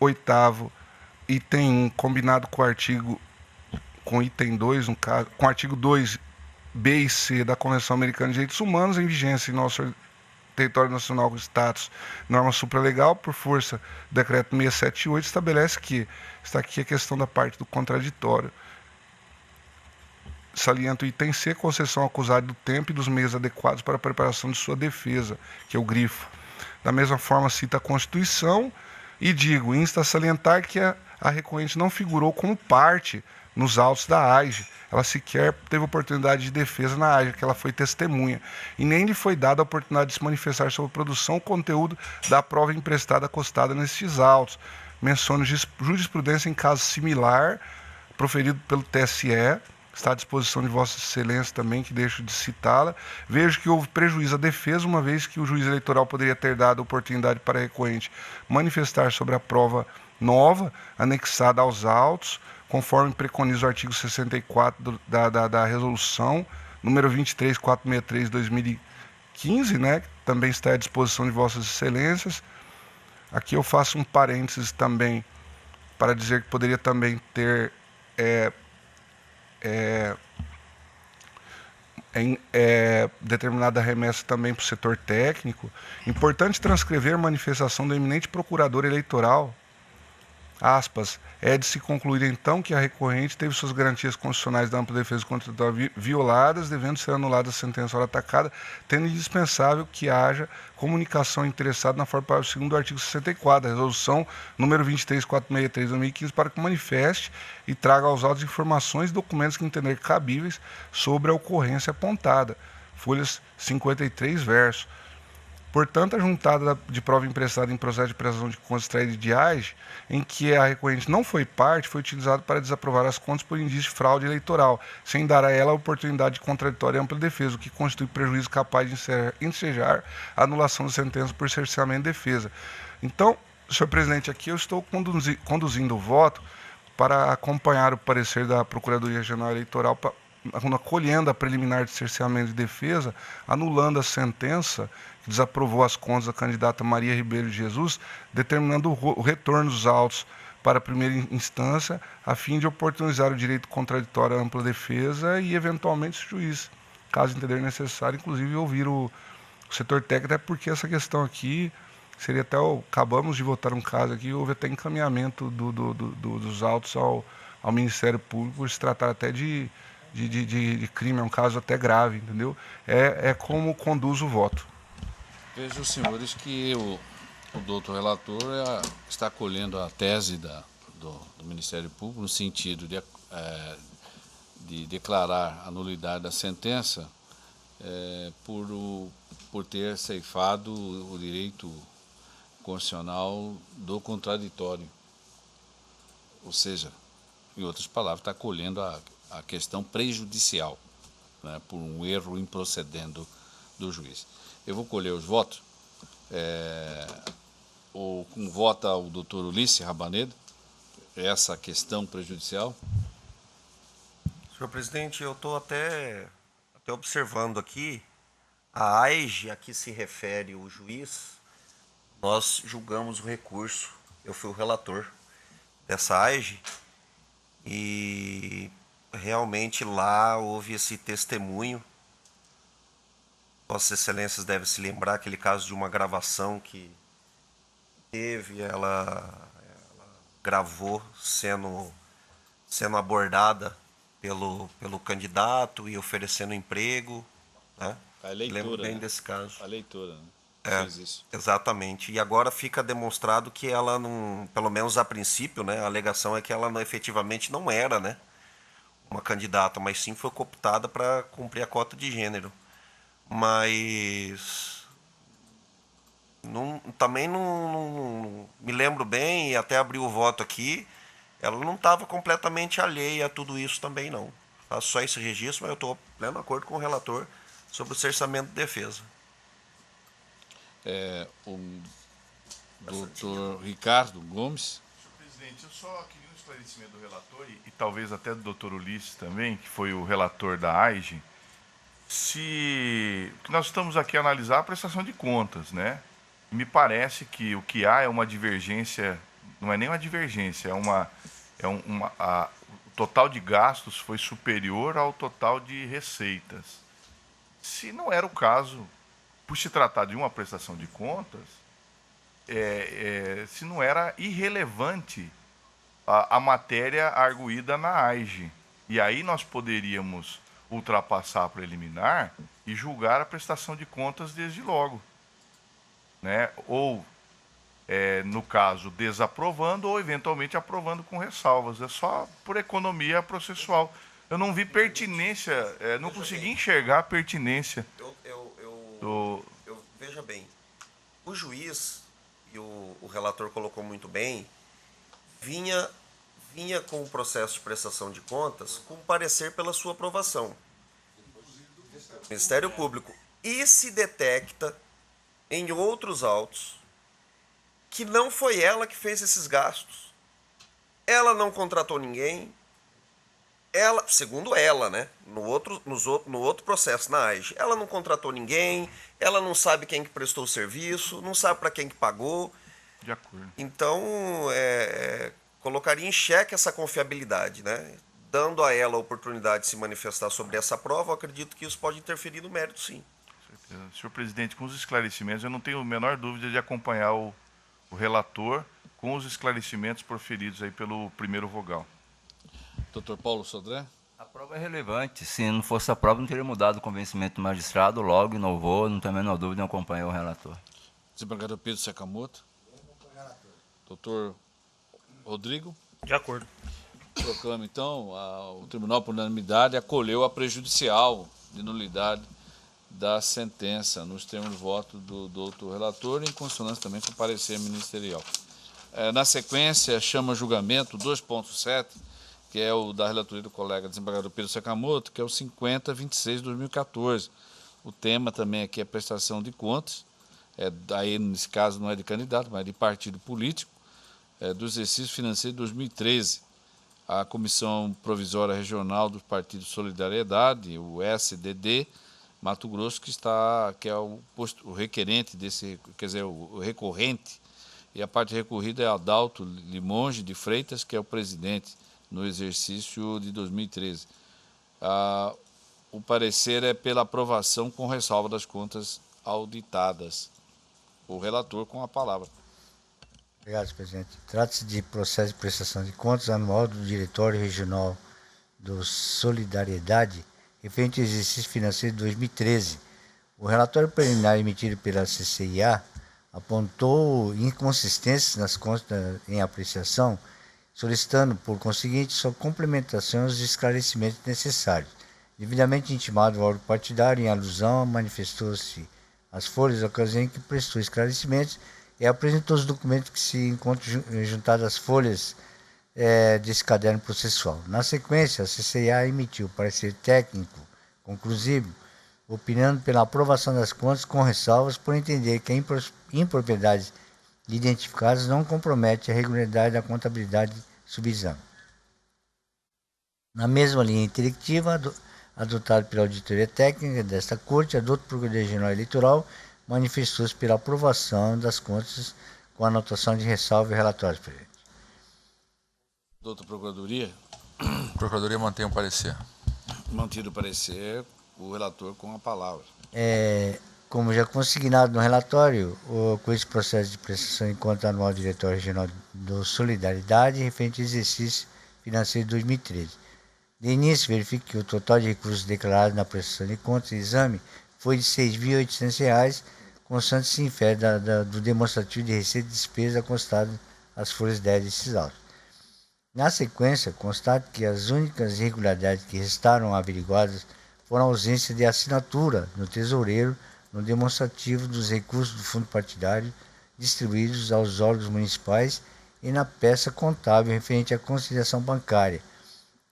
8º, item 1 combinado com o artigo, com item 2, no caso, com o artigo 2, B e C da Convenção Americana de Direitos Humanos, em vigência em nosso território nacional com status norma supralegal, por força do decreto 678, estabelece que, está aqui a questão da parte do contraditório, salienta o item C, concessão ao acusado do tempo e dos meios adequados para a preparação de sua defesa, que é o grifo. Da mesma forma, cita a Constituição e digo, insta a salientar que a recorrente não figurou como parte nos autos da AIGE. Ela sequer teve oportunidade de defesa na AIGE, que ela foi testemunha. E nem lhe foi dada a oportunidade de se manifestar sobre a produção ou conteúdo da prova emprestada acostada nestes autos. Menciono jurisprudência em caso similar, proferido pelo TSE, está à disposição de Vossa Excelência também, que deixo de citá-la. Vejo que houve prejuízo à defesa, uma vez que o juiz eleitoral poderia ter dado a oportunidade para a recorrente manifestar sobre a prova nova, anexada aos autos, conforme preconiza o artigo 64 da resolução, número 23463/2015, né, que também está à disposição de Vossas Excelências. Aqui eu faço um parênteses também, para dizer que poderia também ter determinada remessa também para o setor técnico. Importante transcrever a manifestação do eminente procurador eleitoral, aspas, é de se concluir então que a recorrente teve suas garantias constitucionais da ampla defesa contraditória violadas, devendo ser anulada a sentença ora atacada, tendo indispensável que haja comunicação interessada na forma parágrafo 2º do artigo 64 da resolução número 23463/2015 para que manifeste e traga aos autos informações e documentos que entender cabíveis sobre a ocorrência apontada. Folhas 53 verso. Portanto, a juntada de prova emprestada em processo de prestação de contas extraída de AIGE, em que a recorrente não foi parte, foi utilizado para desaprovar as contas por indício de fraude eleitoral, sem dar a ela a oportunidade de contraditória e ampla defesa, o que constitui prejuízo capaz de ensejar a anulação da sentença por cerceamento de defesa. Então, senhor presidente, aqui eu estou conduzindo o voto para acompanhar o parecer da Procuradoria Regional Eleitoral, acolhendo a preliminar de cerceamento de defesa, anulando a sentença que desaprovou as contas da candidata Maria Ribeiro de Jesus, determinando o retorno dos autos para a primeira instância, a fim de oportunizar o direito contraditório à ampla defesa e, eventualmente, o juiz, caso entender necessário, inclusive ouvir o setor técnico, até porque essa questão aqui seria até, acabamos de votar um caso aqui, houve até encaminhamento dos autos ao Ministério Público, por se tratar até de crime, é um caso até grave, entendeu? É como conduz o voto. Vejo, senhores, que o doutor relator está acolhendo a tese do Ministério Público no sentido de declarar a nulidade da sentença por ter ceifado o direito constitucional do contraditório. Ou seja, em outras palavras, está acolhendo a questão prejudicial, né, por um erro improcedendo do juiz. Eu vou colher os votos. Como vota o doutor Ulisses Rabanedo, essa questão prejudicial? Senhor presidente, eu estou até observando aqui, a AIGE a que se refere o juiz, nós julgamos o recurso, eu fui o relator dessa AIGE, e realmente lá houve esse testemunho. Vossas Excelências devem se lembrar aquele caso de uma gravação que teve, ela gravou sendo abordada pelo candidato e oferecendo emprego, né? A leitura, lembro bem, né, desse caso. A leitura, né? Fez isso. Exatamente. E agora fica demonstrado que ela não, pelo menos a princípio, né, a alegação é que ela efetivamente não era, né, uma candidata, mas sim foi cooptada para cumprir a cota de gênero. Mas também não me lembro bem, e até abri o voto aqui, ela não estava completamente alheia a tudo isso também, não. Faço só esse registro, mas eu estou em pleno acordo com o relator sobre o cerceamento de defesa. O doutor Ricardo Gomes. Senhor presidente, eu só queria um esclarecimento do relator e talvez até do doutor Ulisses também, que foi o relator da AIGE, que nós estamos aqui a analisar a prestação de contas, né? Me parece que o que há é uma divergência não é nem uma divergência, o total de gastos foi superior ao total de receitas. Se não era o caso, por se tratar de uma prestação de contas, se não era irrelevante a matéria arguída na AIGE. E aí nós poderíamos ultrapassar a preliminar e julgar a prestação de contas desde logo, né? Ou, no caso, desaprovando ou eventualmente aprovando com ressalvas. É só por economia processual. Eu não vi pertinência, não consegui enxergar a pertinência. Veja bem, o juiz, e o relator colocou muito bem, vinha com o processo de prestação de contas com parecer pela sua aprovação. O Ministério Público. E se detecta em outros autos que não foi ela que fez esses gastos. Ela não contratou ninguém. Ela, segundo ela, né? No outro processo, na AIGE, ela não contratou ninguém, ela não sabe quem que prestou o serviço, não sabe para quem que pagou. De acordo. Então, colocaria em xeque essa confiabilidade, né? Dando a ela a oportunidade de se manifestar sobre essa prova, eu acredito que isso pode interferir no mérito, sim. Com certeza. Senhor presidente, com os esclarecimentos, eu não tenho a menor dúvida de acompanhar o relator com os esclarecimentos proferidos aí pelo primeiro vogal. Doutor Paulo Sodré? A prova é relevante. Se não fosse a prova, não teria mudado o convencimento do magistrado, logo inovou, não tenho a menor dúvida em acompanhar o relator. Desembargador Pedro Sakamoto? Doutor Rodrigo? De acordo. Proclamo, então, o Tribunal, por unanimidade, acolheu a prejudicial de nulidade da sentença, nos termos de voto do doutor relator, em consonância também com o parecer ministerial. Na sequência, chama julgamento 2.7, que é o da relatoria do colega desembargador Pedro Sakamoto, que é o 5026/2014. O tema também aqui é prestação de contas, daí nesse caso não é de candidato, mas de partido político, do exercício financeiro de 2013. A Comissão Provisória Regional do Partido Solidariedade, o SDD, Mato Grosso, que é o requerente desse, quer dizer, o recorrente, e a parte recorrida é Adalto Limonge de Freitas, que é o presidente no exercício de 2013. O parecer é pela aprovação com ressalva das contas auditadas. O relator com a palavra. Obrigado, presidente. Trata-se de processo de prestação de contas anual do Diretório Regional do Solidariedade, referente ao exercício financeiro de 2013. O relatório preliminar emitido pela CCIA apontou inconsistências nas contas em apreciação, solicitando, por conseguinte, sua complementação aos esclarecimentos necessários. Devidamente intimado ao órgão partidário, em alusão, manifestou-se as folhas da ocasião em que prestou esclarecimentos e apresentou os documentos que se encontram juntados às folhas desse caderno processual. Na sequência, a CCIA emitiu parecer técnico conclusivo, opinando pela aprovação das contas com ressalvas, por entender que a impropriedades identificadas não compromete a regularidade da contabilidade subexame. Na mesma linha intelectiva adotada pela auditoria técnica desta Corte, a doutora Procuradoria-Geral Eleitoral manifestou-se pela aprovação das contas com anotação de ressalva e relatórios, presidente. Doutora Procuradoria? A Procuradoria mantém o parecer. Mantido o parecer, o relator com a palavra. Como já consignado no relatório, com esse processo de prestação de conta anual do Diretório Regional do Solidariedade, referente ao exercício financeiro de 2013. De início, verifique que o total de recursos declarados na prestação de contas e exame foi de R$ 6.800, constante se infere do demonstrativo de receita e despesa constado às folhas 10 desses autos. Na sequência, constate que as únicas irregularidades que restaram averiguadas foram a ausência de assinatura no tesoureiro no demonstrativo dos recursos do fundo partidário distribuídos aos órgãos municipais e na peça contábil referente à conciliação bancária,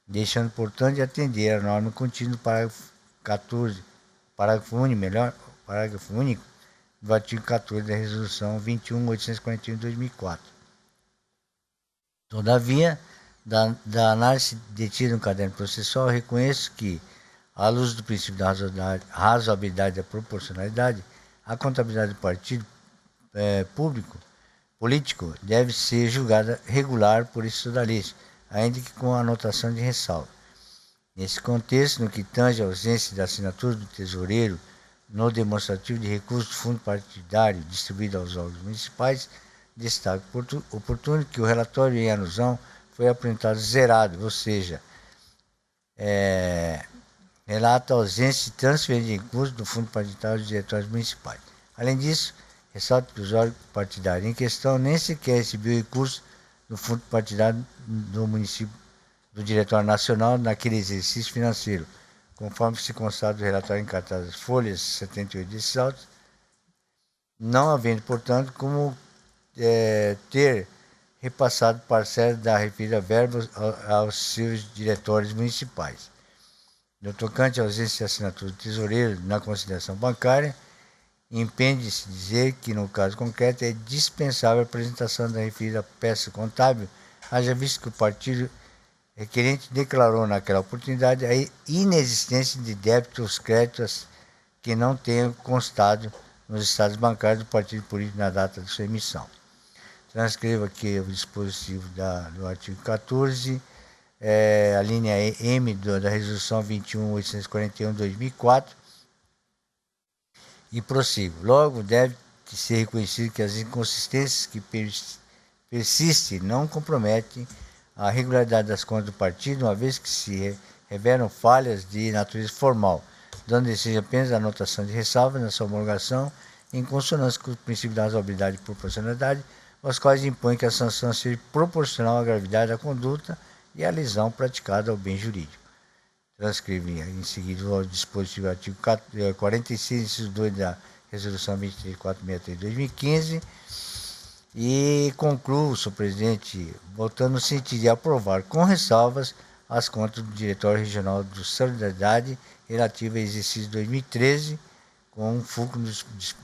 deixando, portanto, de atender a norma contida no parágrafo 14, parágrafo único do artigo 14 da Resolução 21.841 de 2004. Todavia, da análise detida no caderno processual, reconheço que, à luz do princípio da razoabilidade e da proporcionalidade, a contabilidade do partido público político deve ser julgada regular por estudalista, ainda que com anotação de ressalva. Nesse contexto, no que tange à ausência da assinatura do tesoureiro no demonstrativo de recurso do fundo partidário distribuído aos órgãos municipais, destaque oportuno que o relatório em alusão foi apresentado zerado, ou seja, relata a ausência de transferência de recursos do fundo partidário dos diretórios municipais. Além disso, ressalta que os órgãos partidários em questão nem sequer recebiam recursos do fundo partidário do município do Diretório Nacional naquele exercício financeiro, conforme se constata do relatório encartado das folhas 78 desses autos, não havendo, portanto, como ter repassado parcela da referida verba aos seus diretórios municipais. No tocante à ausência de assinatura do tesoureiro na consideração bancária, impende-se dizer que, no caso concreto, é dispensável a apresentação da referida peça contábil, haja visto que o partido requerente declarou naquela oportunidade a inexistência de débitos créditos que não tenham constado nos estados bancários do partido político na data de sua emissão. Transcrevo aqui o dispositivo do artigo 14, a linha M da resolução 21.841/2004, e prossigo. Logo, deve ser reconhecido que as inconsistências que persistem não comprometem a regularidade das contas do partido, uma vez que se revelam falhas de natureza formal, dando desejo apenas a anotação de ressalvas na sua homologação, em consonância com o princípio da razoabilidade e proporcionalidade, os quais impõem que a sanção seja proporcional à gravidade da conduta e à lesão praticada ao bem jurídico. Transcrevo em seguida o dispositivo do artigo 46, inciso 2 da Resolução 23.463/2015, e concluo, senhor presidente, votando no sentido de aprovar com ressalvas as contas do Diretório Regional de Solidariedade relativa ao exercício 2013, com um fulcro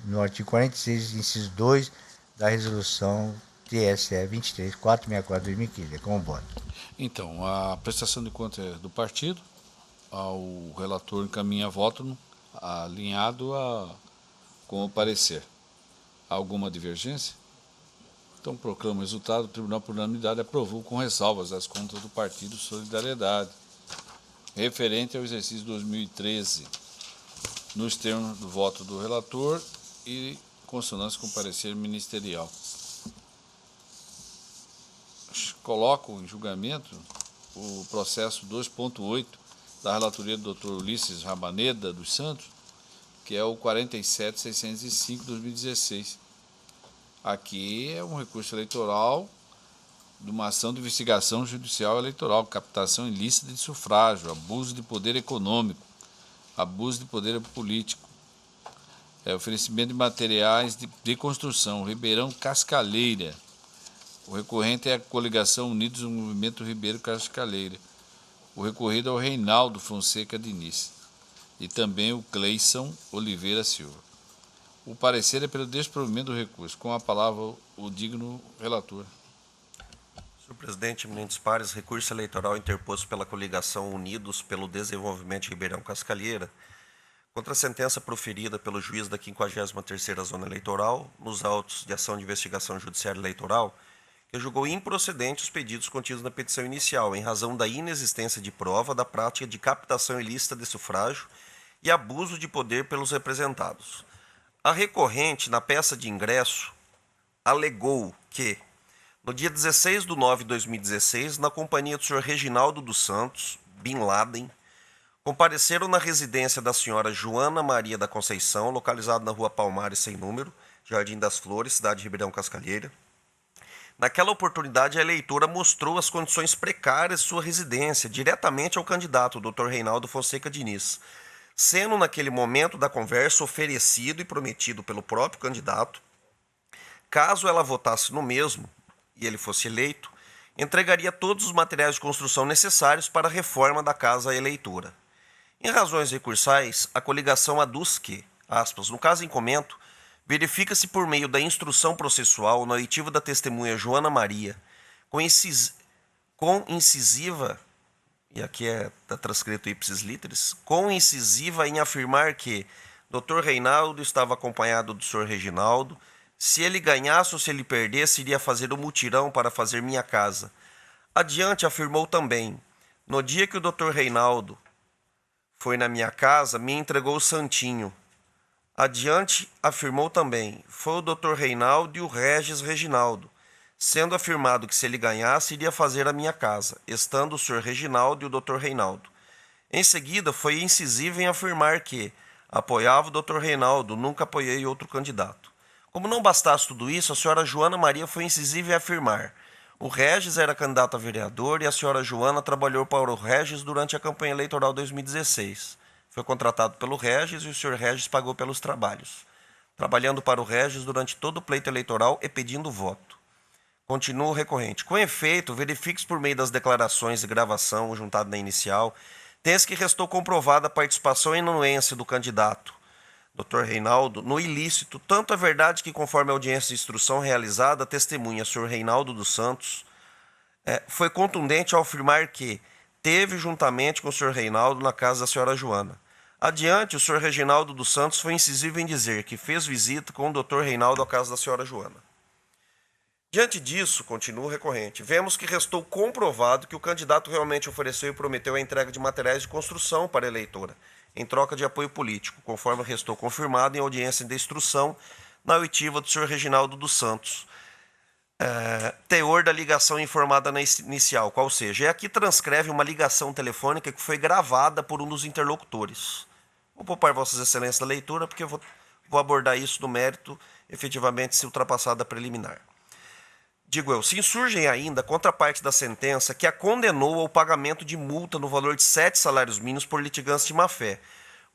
no artigo 46, inciso 2 da Resolução TSE 23.464/2015. É como voto. Então, a prestação de contas é do partido, ao relator encaminha voto alinhado com o parecer. Há alguma divergência? Então, proclamo o resultado. O Tribunal, por unanimidade, aprovou com ressalvas as contas do Partido Solidariedade, referente ao exercício 2013, nos termos do voto do relator e em consonância com o parecer ministerial. Coloco em julgamento o processo 2.8 da relatoria do Dr. Ulisses Rabaneda dos Santos, que é o 47.605/2016. Aqui é um recurso eleitoral de uma ação de investigação judicial eleitoral, captação ilícita de sufrágio, abuso de poder econômico, abuso de poder político, oferecimento de materiais de construção, Ribeirão Cascaleira. O recorrente é a coligação Unidos no Movimento Ribeiro Cascaleira. O recorrido é o Reinaldo Fonseca Diniz e também o Cleison Oliveira Silva. O parecer é pelo desprovimento do recurso. Com a palavra, o digno relator. Senhor presidente, eminentes pares, recurso eleitoral interposto pela coligação Unidos pelo Desenvolvimento de Ribeirão Cascalheira contra a sentença proferida pelo juiz da 53ª Zona Eleitoral nos autos de ação de investigação judiciária eleitoral, que julgou improcedente os pedidos contidos na petição inicial, em razão da inexistência de prova da prática de captação ilícita de sufrágio e abuso de poder pelos representados. A recorrente, na peça de ingresso, alegou que, no dia 16/9/2016, na companhia do senhor Reginaldo dos Santos, Bin Laden, compareceram na residência da senhora Joana Maria da Conceição, localizada na Rua Palmares, sem número, Jardim das Flores, cidade de Ribeirão Cascalheira. Naquela oportunidade, a eleitora mostrou as condições precárias de sua residência diretamente ao candidato, o Dr. Reinaldo Fonseca Diniz, sendo naquele momento da conversa oferecido e prometido pelo próprio candidato, caso ela votasse no mesmo e ele fosse eleito, entregaria todos os materiais de construção necessários para a reforma da casa à eleitora. Em razões recursais, a coligação aduz que, aspas, no caso em comento, verifica-se por meio da instrução processual na oitiva da testemunha Joana Maria, com incisiva, e aqui está transcrito ipsis literis, com incisiva em afirmar que Dr. Reinaldo estava acompanhado do Sr. Reginaldo, Se ele ganhasse ou se ele perdesse, iria fazer um mutirão para fazer minha casa. Adiante, afirmou também: no dia que o Dr. Reinaldo foi na minha casa, me entregou o santinho. Adiante, afirmou também: foi o Dr. Reinaldo e o Regis Reginaldo, sendo afirmado que se ele ganhasse, iria fazer a minha casa, estando o Sr. Reginaldo e o Dr. Reinaldo. Em seguida, foi incisivo em afirmar que apoiava o Dr. Reinaldo, nunca apoiei outro candidato. Como não bastasse tudo isso, a senhora Joana Maria foi incisiva em afirmar: o Regis era candidato a vereador e a senhora Joana trabalhou para o Regis durante a campanha eleitoral 2016. Foi contratado pelo Regis e o senhor Regis pagou pelos trabalhos, trabalhando para o Regis durante todo o pleito eleitoral e pedindo voto. Continua o recorrente: com efeito, verifique-se por meio das declarações e gravação juntado na inicial, tem-se que restou comprovada a participação e anuência do candidato Dr. Reinaldo no ilícito, tanto é verdade que, conforme a audiência de instrução realizada, a testemunha, Sr. Reinaldo dos Santos, foi contundente ao afirmar que teve juntamente com o Sr. Reinaldo na casa da senhora Joana. Adiante, o Sr. Reginaldo dos Santos foi incisivo em dizer que fez visita com o Dr. Reinaldo à casa da senhora Joana. Diante disso, continua o recorrente, vemos que restou comprovado que o candidato realmente ofereceu e prometeu a entrega de materiais de construção para a eleitora, em troca de apoio político, conforme restou confirmado em audiência de instrução na oitiva do Sr. Reginaldo dos Santos. Teor da ligação informada na inicial, qual seja, é aqui transcreve uma ligação telefônica que foi gravada por um dos interlocutores. Vou poupar Vossas Excelências da leitura, porque eu vou abordar isso no mérito, efetivamente, se ultrapassada a preliminar. Digo eu, se insurgem ainda contra a parte da sentença que a condenou ao pagamento de multa no valor de 7 salários mínimos por litigância de má-fé,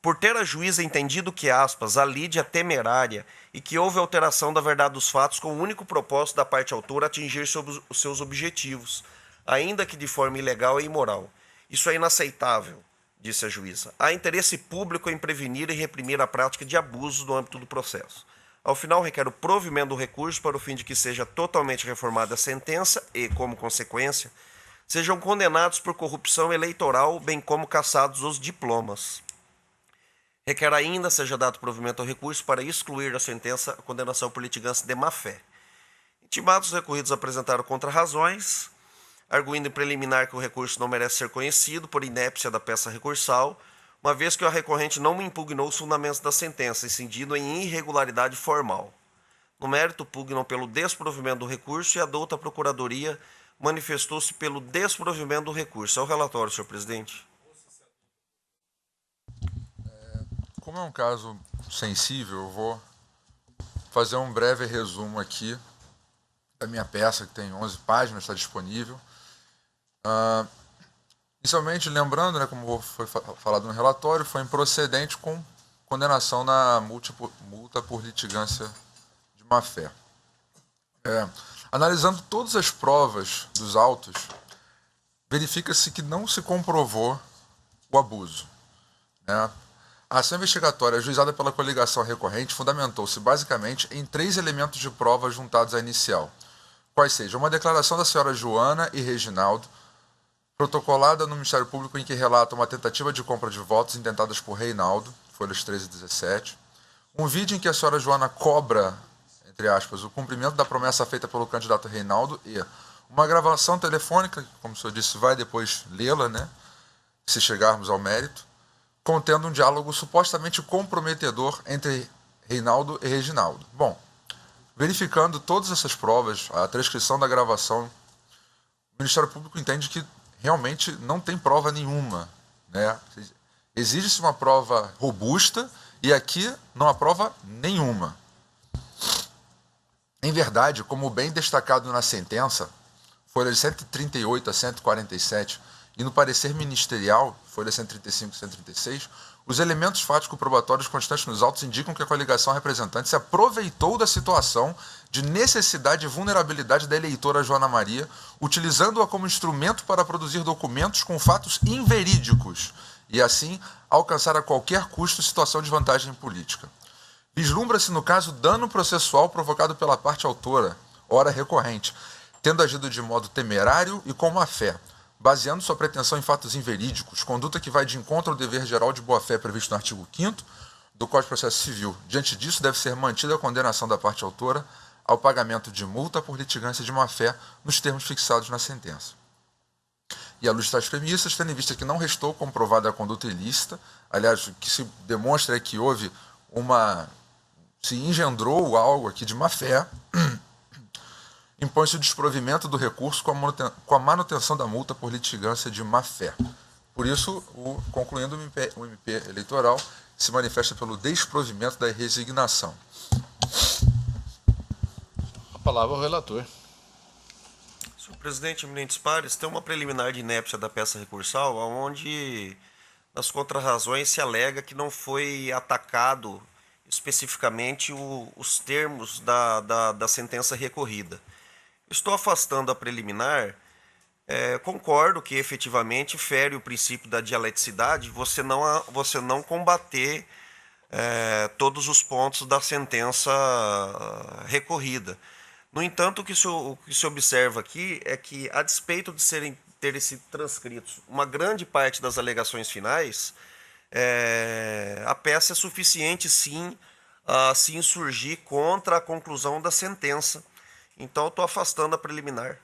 por ter a juíza entendido que, aspas, a lide é temerária e que houve alteração da verdade dos fatos com o único propósito da parte autora atingir os seus objetivos, ainda que de forma ilegal e imoral. Isso é inaceitável, disse a juíza. Há interesse público em prevenir e reprimir a prática de abusos no âmbito do processo. Ao final, requer o provimento do recurso para o fim de que seja totalmente reformada a sentença e, como consequência, sejam condenados por corrupção eleitoral, bem como cassados os diplomas. Requer ainda seja dado provimento ao recurso para excluir da sentença a condenação por litigância de má-fé. Intimados os recorridos apresentaram contrarrazões, arguindo em preliminar que o recurso não merece ser conhecido por inépcia da peça recursal, uma vez que o recorrente não impugnou os fundamentos da sentença, incidindo em irregularidade formal. No mérito, pugnam pelo desprovimento do recurso e a douta Procuradoria manifestou-se pelo desprovimento do recurso. É o relatório, senhor presidente. Como é um caso sensível, eu vou fazer um breve resumo aqui da minha peça, que tem 11 páginas, está disponível. Inicialmente, lembrando, né, como foi falado no relatório, foi improcedente com condenação na multa por litigância de má-fé. Analisando todas as provas dos autos, verifica-se que não se comprovou o abuso, né? A ação investigatória ajuizada pela coligação recorrente fundamentou-se basicamente em 3 elementos de prova juntados à inicial, quais sejam uma declaração da senhora Joana e Reginaldo, protocolada no Ministério Público em que relata uma tentativa de compra de votos intentadas por Reinaldo, folhas 13 e 17, um vídeo em que a senhora Joana cobra, entre aspas, o cumprimento da promessa feita pelo candidato Reinaldo e uma gravação telefônica, como o senhor disse, vai depois lê-la, né, se chegarmos ao mérito, contendo um diálogo supostamente comprometedor entre Reinaldo e Reginaldo. Bom, verificando todas essas provas, a transcrição da gravação, o Ministério Público entende que realmente não tem prova nenhuma, né? Exige-se uma prova robusta e aqui não há prova nenhuma. Em verdade, como bem destacado na sentença, folhas 138 a 147, e no parecer ministerial, folhas 135 e 136, os elementos fático-probatórios constantes nos autos indicam que a coligação representante se aproveitou da situação de necessidade e vulnerabilidade da eleitora Joana Maria, utilizando-a como instrumento para produzir documentos com fatos inverídicos e, assim, alcançar a qualquer custo situação de vantagem política. Vislumbra-se, no caso, dano processual provocado pela parte autora, ora recorrente, tendo agido de modo temerário e com má-fé, baseando sua pretensão em fatos inverídicos, conduta que vai de encontro ao dever geral de boa-fé previsto no artigo 5º do Código de Processo Civil. Diante disso, deve ser mantida a condenação da parte autora ao pagamento de multa por litigância de má-fé nos termos fixados na sentença. E à luz das premissas, tendo em vista que não restou comprovada a conduta ilícita, aliás, o que se demonstra é que houve se engendrou algo aqui de má-fé, impõe-se o desprovimento do recurso com a manutenção da multa por litigância de má-fé. Por isso, concluindo, o MP eleitoral se manifesta pelo desprovimento da resignação. A palavra ao relator. Senhor presidente, eminentes pares, tem uma preliminar de inépcia da peça recursal, onde, nas contrarrazões, se alega que não foi atacado especificamente os termos da sentença recorrida. Estou afastando a preliminar. Concordo que efetivamente fere o princípio da dialeticidade você não combater todos os pontos da sentença recorrida. No entanto, o que se observa aqui é que, a despeito de terem sido transcritos uma grande parte das alegações finais, a peça é suficiente, sim, a se insurgir contra a conclusão da sentença. Então, eu estou afastando a preliminar.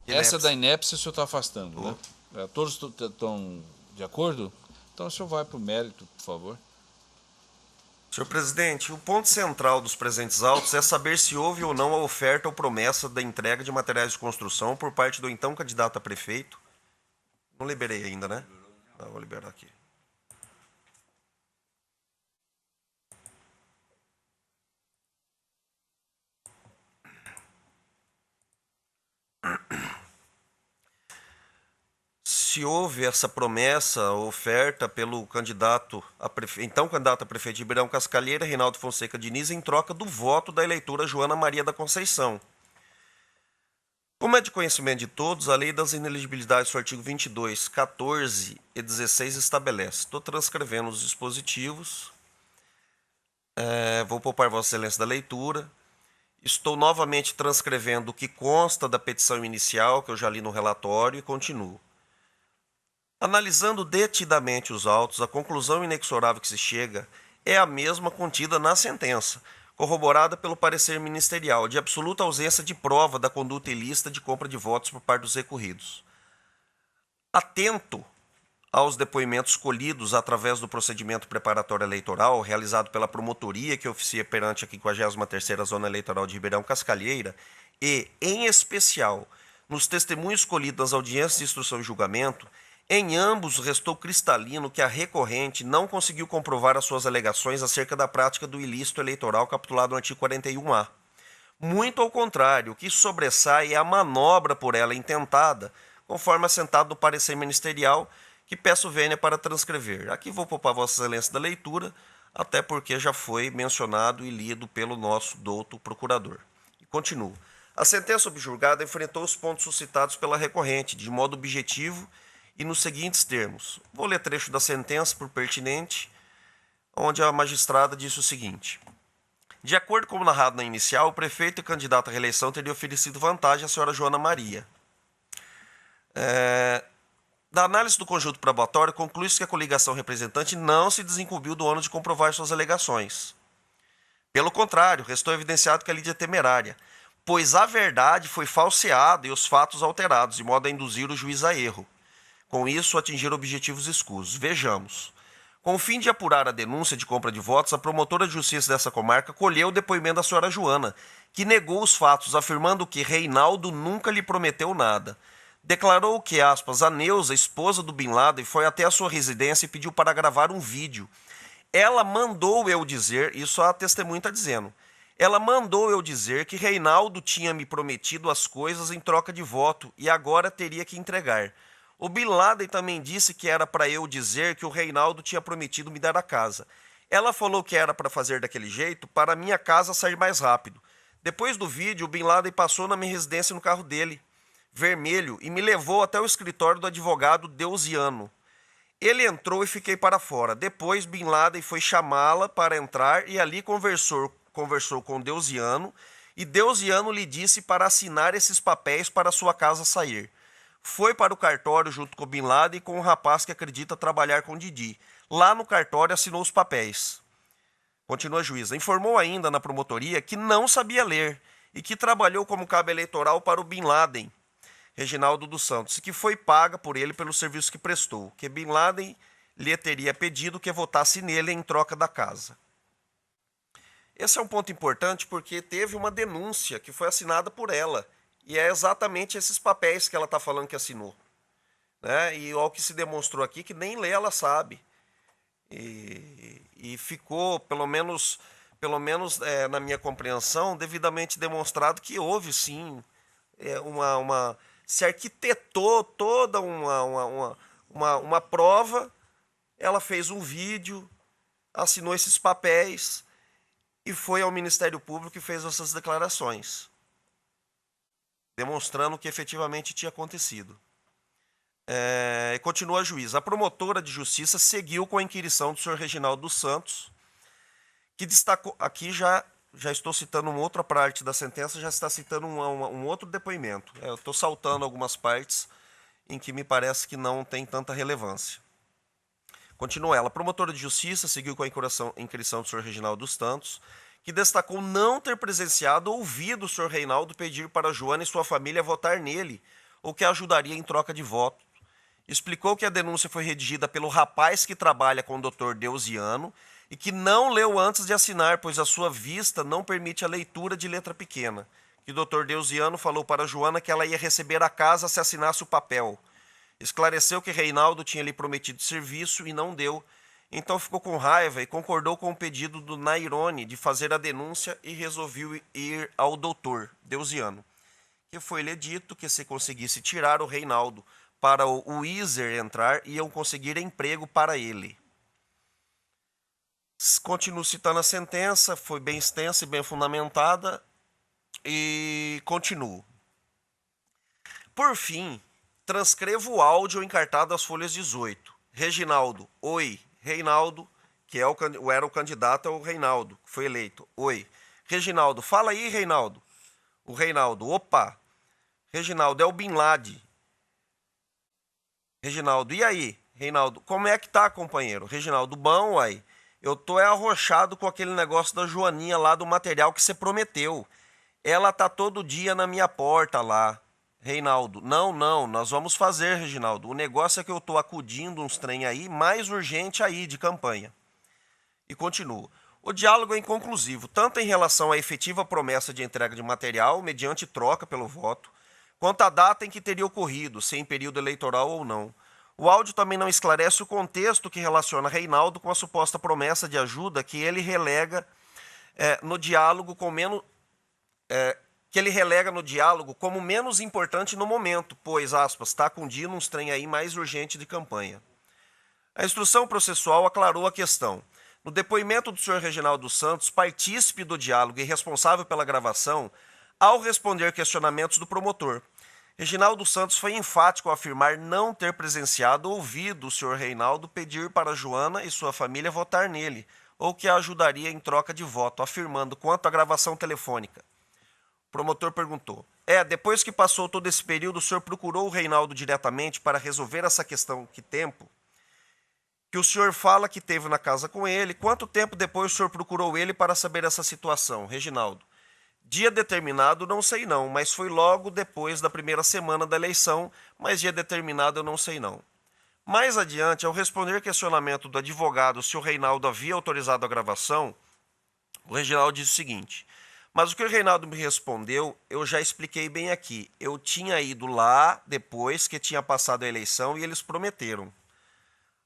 Essa da inépcia o senhor está afastando, né? Todos estão de acordo? Então o senhor vai para o mérito, por favor. Senhor presidente, o ponto central dos presentes autos é saber se houve ou não a oferta ou promessa da entrega de materiais de construção por parte do então candidato a prefeito. Não liberei ainda, né? Não, vou liberar aqui. Se houve essa promessa, oferta pelo então candidato a prefeito de Ribeirão Cascalheira, Reinaldo Fonseca Diniz, em troca do voto da eleitora Joana Maria da Conceição. Como é de conhecimento de todos, a lei das inelegibilidades do artigo 22, 14 e 16 estabelece. Estou transcrevendo os dispositivos. Vou poupar Vossa Excelência da leitura. Estou novamente transcrevendo o que consta da petição inicial, que eu já li no relatório, e continuo. Analisando detidamente os autos, a conclusão inexorável que se chega é a mesma contida na sentença, corroborada pelo parecer ministerial, de absoluta ausência de prova da conduta ilícita de compra de votos por parte dos recorridos. Atento aos depoimentos colhidos através do procedimento preparatório eleitoral realizado pela promotoria que oficia perante a 53ª Zona Eleitoral de Ribeirão Cascalheira e, em especial, nos testemunhos colhidos nas audiências de instrução e julgamento, em ambos restou cristalino que a recorrente não conseguiu comprovar as suas alegações acerca da prática do ilícito eleitoral capitulado no artigo 41A. Muito ao contrário, o que sobressai é a manobra por ela intentada, conforme assentado no parecer ministerial, que peço vênia para transcrever. Aqui vou poupar Vossa Excelência da leitura, até porque já foi mencionado e lido pelo nosso douto procurador. E continuo. A sentença subjurgada enfrentou os pontos suscitados pela recorrente, de modo objetivo e nos seguintes termos. Vou ler trecho da sentença por pertinente, onde a magistrada disse o seguinte. De acordo com o narrado na inicial, o prefeito e candidato à reeleição teria oferecido vantagem à senhora Joana Maria. Da análise do conjunto probatório, conclui-se que a coligação representante não se desincumbiu do ônus de comprovar suas alegações. Pelo contrário, restou evidenciado que a lide é temerária, pois a verdade foi falseada e os fatos alterados, de modo a induzir o juiz a erro. Com isso, atingir objetivos escusos. Vejamos. Com o fim de apurar a denúncia de compra de votos, a promotora de justiça dessa comarca colheu o depoimento da senhora Joana, que negou os fatos, afirmando que Reinaldo nunca lhe prometeu nada. Declarou que, aspas, a Neuza, esposa do Bin Laden, foi até a sua residência e pediu para gravar um vídeo. Ela mandou eu dizer, isso a testemunha está dizendo, ela mandou eu dizer que Reinaldo tinha me prometido as coisas em troca de voto e agora teria que entregar. O Bin Laden também disse que era para eu dizer que o Reinaldo tinha prometido me dar a casa. Ela falou que era para fazer daquele jeito para a minha casa sair mais rápido. Depois do vídeo, o Bin Laden passou na minha residência no carro dele, vermelho, e me levou até o escritório do advogado Deusiano. Ele entrou e fiquei para fora. Depois, Bin Laden foi chamá-la para entrar e ali conversou com Deusiano e Deusiano lhe disse para assinar esses papéis para sua casa sair. Foi para o cartório junto com Bin Laden e com um rapaz que acredita trabalhar com Didi. Lá no cartório assinou os papéis. Continua a juíza. Informou ainda na promotoria que não sabia ler e que trabalhou como cabo eleitoral para o Bin Laden, Reginaldo dos Santos, e que foi paga por ele pelo serviço que prestou, que Bin Laden lhe teria pedido que votasse nele em troca da casa. Esse é um ponto importante porque teve uma denúncia que foi assinada por ela, e é exatamente esses papéis que ela está falando que assinou. Né? E ao que se demonstrou aqui, que nem ler ela sabe. E ficou, pelo menos na minha compreensão, devidamente demonstrado que houve sim se arquitetou toda uma prova. Ela fez um vídeo, assinou esses papéis e foi ao Ministério Público e fez essas declarações, demonstrando o que efetivamente tinha acontecido. Continua a juíza. A promotora de justiça seguiu com a inquirição do senhor Reginaldo dos Santos, que destacou, aqui já estou citando uma outra parte da sentença, já está citando um outro depoimento. Eu estou saltando algumas partes em que me parece que não tem tanta relevância. Continua ela. A promotora de justiça seguiu com a inquirição do senhor Reginaldo dos Santos, que destacou não ter presenciado ou ouvido o senhor Reinaldo pedir para Joana e sua família votar nele, ou que ajudaria em troca de voto. Explicou que a denúncia foi redigida pelo rapaz que trabalha com o Dr. Deusiano e que não leu antes de assinar, pois a sua vista não permite a leitura de letra pequena. Que o Dr. Deusiano falou para Joana que ela ia receber a casa se assinasse o papel. Esclareceu que Reinaldo tinha lhe prometido serviço e não deu. Então ficou com raiva e concordou com o pedido do Nairone de fazer a denúncia e resolveu ir ao Dr. Deusiano, que foi-lhe dito que se conseguisse tirar o Reinaldo para o Iser entrar, iam conseguir emprego para ele. Continuo citando a sentença, foi bem extensa e bem fundamentada, e continuo. Por fim, transcrevo o áudio encartado às folhas 18. Reginaldo, oi. Reinaldo, que era o candidato ao Reinaldo, que foi eleito. Oi. Reginaldo, fala aí, Reinaldo. O Reinaldo, opa. Reginaldo, é o Bin Laden. Reginaldo, e aí? Reinaldo, como é que tá, companheiro? Reginaldo, bom, uai. Eu tô arrochado com aquele negócio da Joaninha lá do material que você prometeu. Ela tá todo dia na minha porta lá. Reinaldo, não, nós vamos fazer, Reginaldo. O negócio é que eu tô acudindo uns trem aí, mais urgente aí, de campanha. E continuo. O diálogo é inconclusivo, tanto em relação à efetiva promessa de entrega de material, mediante troca pelo voto, quanto à data em que teria ocorrido, se em período eleitoral ou não. O áudio também não esclarece o contexto que relaciona Reinaldo com a suposta promessa de ajuda que ele relega no diálogo como menos importante no momento, pois, aspas, está acudindo uns trem aí mais urgente de campanha. A instrução processual aclarou a questão. No depoimento do senhor Reginaldo dos Santos, partícipe do diálogo e responsável pela gravação, ao responder questionamentos do promotor, Reginaldo dos Santos foi enfático ao afirmar não ter presenciado ou ouvido o senhor Reinaldo pedir para Joana e sua família votar nele, ou que a ajudaria em troca de voto, afirmando quanto à gravação telefônica. O promotor perguntou, depois que passou todo esse período, o senhor procurou o Reinaldo diretamente para resolver essa questão? Que tempo? Que o senhor fala que teve na casa com ele, quanto tempo depois o senhor procurou ele para saber essa situação? Reginaldo, dia determinado não sei não, mas foi logo depois da primeira semana da eleição, mas dia determinado eu não sei não. Mais adiante, ao responder questionamento do advogado se o Reinaldo havia autorizado a gravação, o Reginaldo disse o seguinte, mas o que o Reinaldo me respondeu, eu já expliquei bem aqui, eu tinha ido lá depois que tinha passado a eleição e eles prometeram.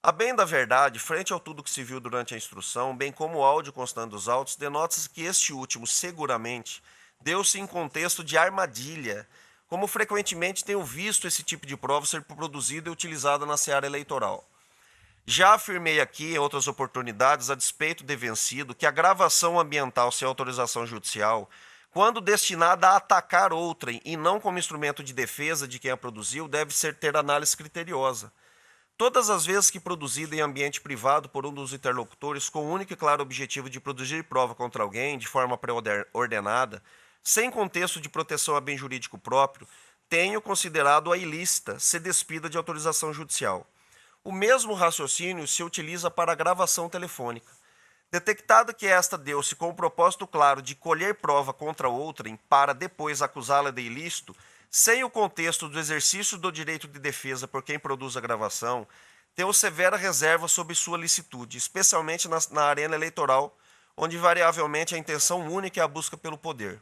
A bem da verdade, frente ao tudo que se viu durante a instrução, bem como o áudio constante dos autos, denota-se que este último, seguramente, deu-se em contexto de armadilha, como frequentemente tenho visto esse tipo de prova ser produzida e utilizada na seara eleitoral. Já afirmei aqui, em outras oportunidades, a despeito de vencido, que a gravação ambiental sem autorização judicial, quando destinada a atacar outrem e não como instrumento de defesa de quem a produziu, deve ter análise criteriosa. Todas as vezes que produzida em ambiente privado por um dos interlocutores com o único e claro objetivo de produzir prova contra alguém de forma pré-ordenada, sem contexto de proteção a bem jurídico próprio, tenho considerado-a ilícita, se despida de autorização judicial. O mesmo raciocínio se utiliza para a gravação telefônica. Detectado que esta deu-se com o propósito claro de colher prova contra outrem para depois acusá-la de ilícito, sem o contexto do exercício do direito de defesa por quem produz a gravação, tenho severa reserva sobre sua licitude, especialmente na arena eleitoral, onde variavelmente a intenção única é a busca pelo poder.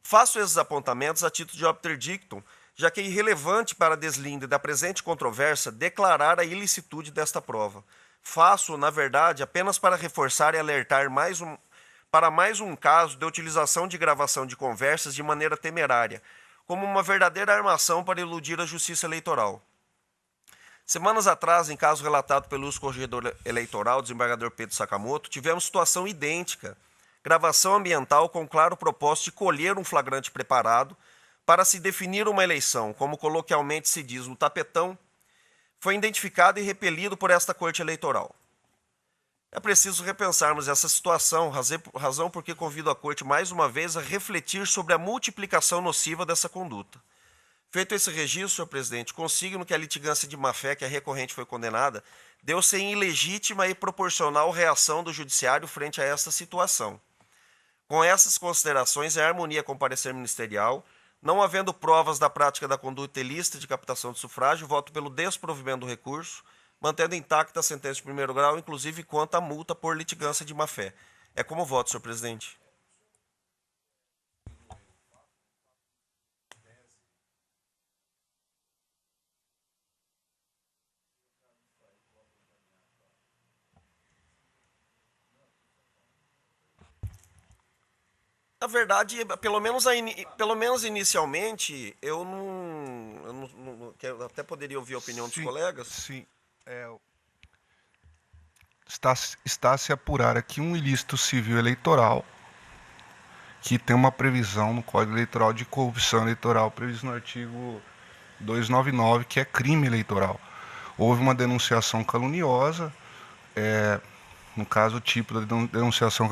Faço esses apontamentos a título de obter dictum, já que é irrelevante para a deslinde da presente controvérsia declarar a ilicitude desta prova. Faço, na verdade, apenas para reforçar e alertar para mais um caso de utilização de gravação de conversas de maneira temerária, como uma verdadeira armação para iludir a justiça eleitoral. Semanas atrás, em caso relatado pelo ex-corregedor eleitoral, desembargador Pedro Sakamoto, tivemos situação idêntica. Gravação ambiental com claro propósito de colher um flagrante preparado para se definir uma eleição, como coloquialmente se diz no tapetão, foi identificado e repelido por esta Corte Eleitoral. É preciso repensarmos essa situação, razão porque convido a Corte mais uma vez a refletir sobre a multiplicação nociva dessa conduta. Feito esse registro, senhor presidente, consigno que a litigância de má-fé que a recorrente foi condenada deu-se em ilegítima e proporcional reação do judiciário frente a esta situação. Com essas considerações, em harmonia com o parecer ministerial, não havendo provas da prática da conduta ilícita de captação de sufrágio, voto pelo desprovimento do recurso, mantendo intacta a sentença de primeiro grau, inclusive quanto à multa por litigância de má-fé. É como voto, senhor presidente. Na verdade, pelo menos inicialmente, eu até poderia ouvir a opinião dos colegas. Sim, está a se apurar aqui um ilícito civil eleitoral que tem uma previsão no Código Eleitoral de corrupção eleitoral, previsto no artigo 299, que é crime eleitoral. Houve uma denunciação caluniosa, no caso, o tipo da denunciação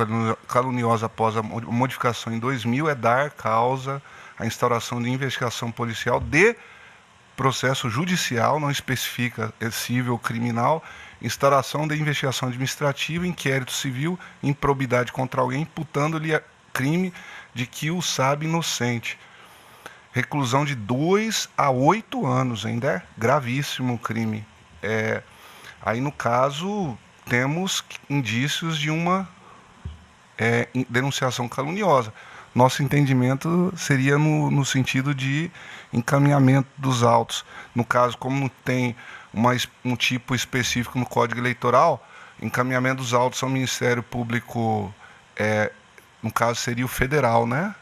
caluniosa após a modificação em 2000 é dar causa à instauração de investigação policial de processo judicial, não especifica civil ou criminal, instauração de investigação administrativa, inquérito civil, improbidade contra alguém, imputando-lhe crime de que o sabe inocente. Reclusão de 2 a 8 anos, ainda é gravíssimo o crime. Aí, no caso, temos indícios de uma denunciação caluniosa. Nosso entendimento seria no sentido de encaminhamento dos autos. No caso, como não tem um tipo específico no Código Eleitoral, encaminhamento dos autos ao Ministério Público, no caso seria o federal, né?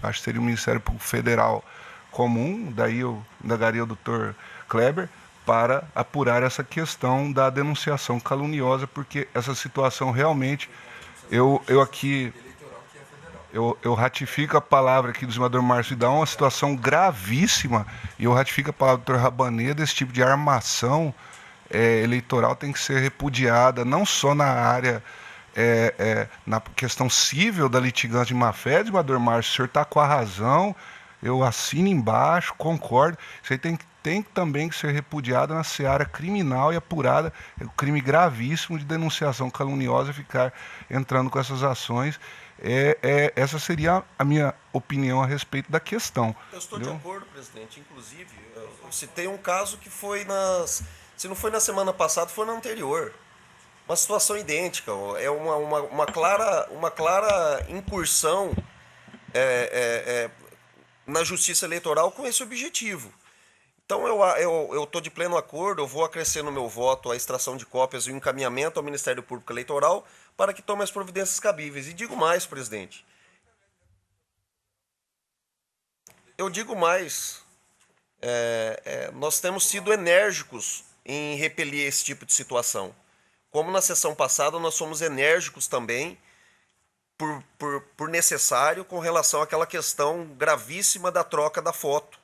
Acho que seria o Ministério Público Federal comum, daí eu indagaria o doutor Kleber, para apurar essa questão da denunciação caluniosa, porque essa situação realmente, eu ratifico a palavra aqui do desembargador Márcio Vidal, uma situação gravíssima, e eu ratifico a palavra do doutor Rabaneda, esse tipo de armação eleitoral tem que ser repudiada, não só na área, na questão civil da litigância de má-fé, desembargador Márcio, o senhor está com a razão, eu assino embaixo, concordo, isso aí tem também que ser repudiado na seara criminal e apurada, é um crime gravíssimo de denunciação caluniosa ficar entrando com essas ações. Essa seria a minha opinião a respeito da questão. Eu estou de acordo, presidente. Inclusive, eu citei um caso que foi se não foi na semana passada, foi na anterior. Uma situação idêntica. É uma clara incursão na justiça eleitoral com esse objetivo. Então, eu estou de pleno acordo, eu vou acrescer no meu voto a extração de cópias e o encaminhamento ao Ministério Público Eleitoral para que tome as providências cabíveis. E digo mais, presidente. Eu digo mais. Nós temos sido enérgicos em repelir esse tipo de situação. Como na sessão passada, nós somos enérgicos também, por necessário, com relação àquela questão gravíssima da troca da foto.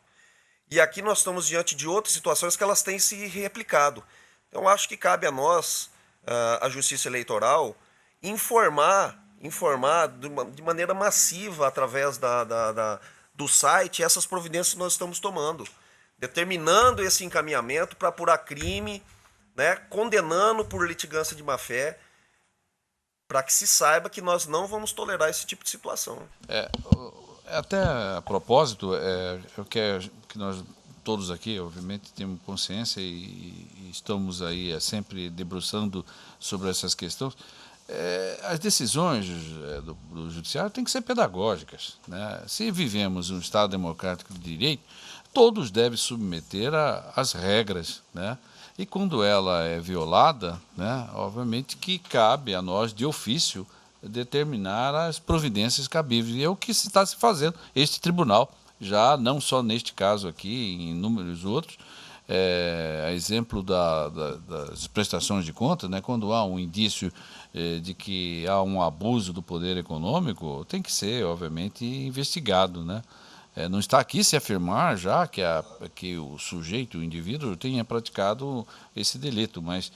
E aqui nós estamos diante de outras situações que elas têm se replicado. Então, acho que cabe a nós, a Justiça Eleitoral, informar de maneira massiva, através do site, essas providências que nós estamos tomando, determinando esse encaminhamento para apurar crime, né, condenando por litigância de má-fé. para que se saiba que nós não vamos tolerar esse tipo de situação. Até a propósito, eu quero que nós todos aqui, obviamente, temos consciência e estamos aí sempre debruçando sobre essas questões. As decisões do judiciário têm que ser pedagógicas, né? Se vivemos um Estado democrático de direito, todos devem submeter às regras, né? E quando ela é violada, né, obviamente que cabe a nós, de ofício, determinar as providências cabíveis. E é o que se está se fazendo. Este tribunal, já não só neste caso aqui, em inúmeros outros, a exemplo das prestações de contas, né, quando há um indício de que há um abuso do poder econômico, tem que ser, obviamente, investigado, né? Não está aqui se afirmar já que o sujeito, o indivíduo, tenha praticado esse delito, mas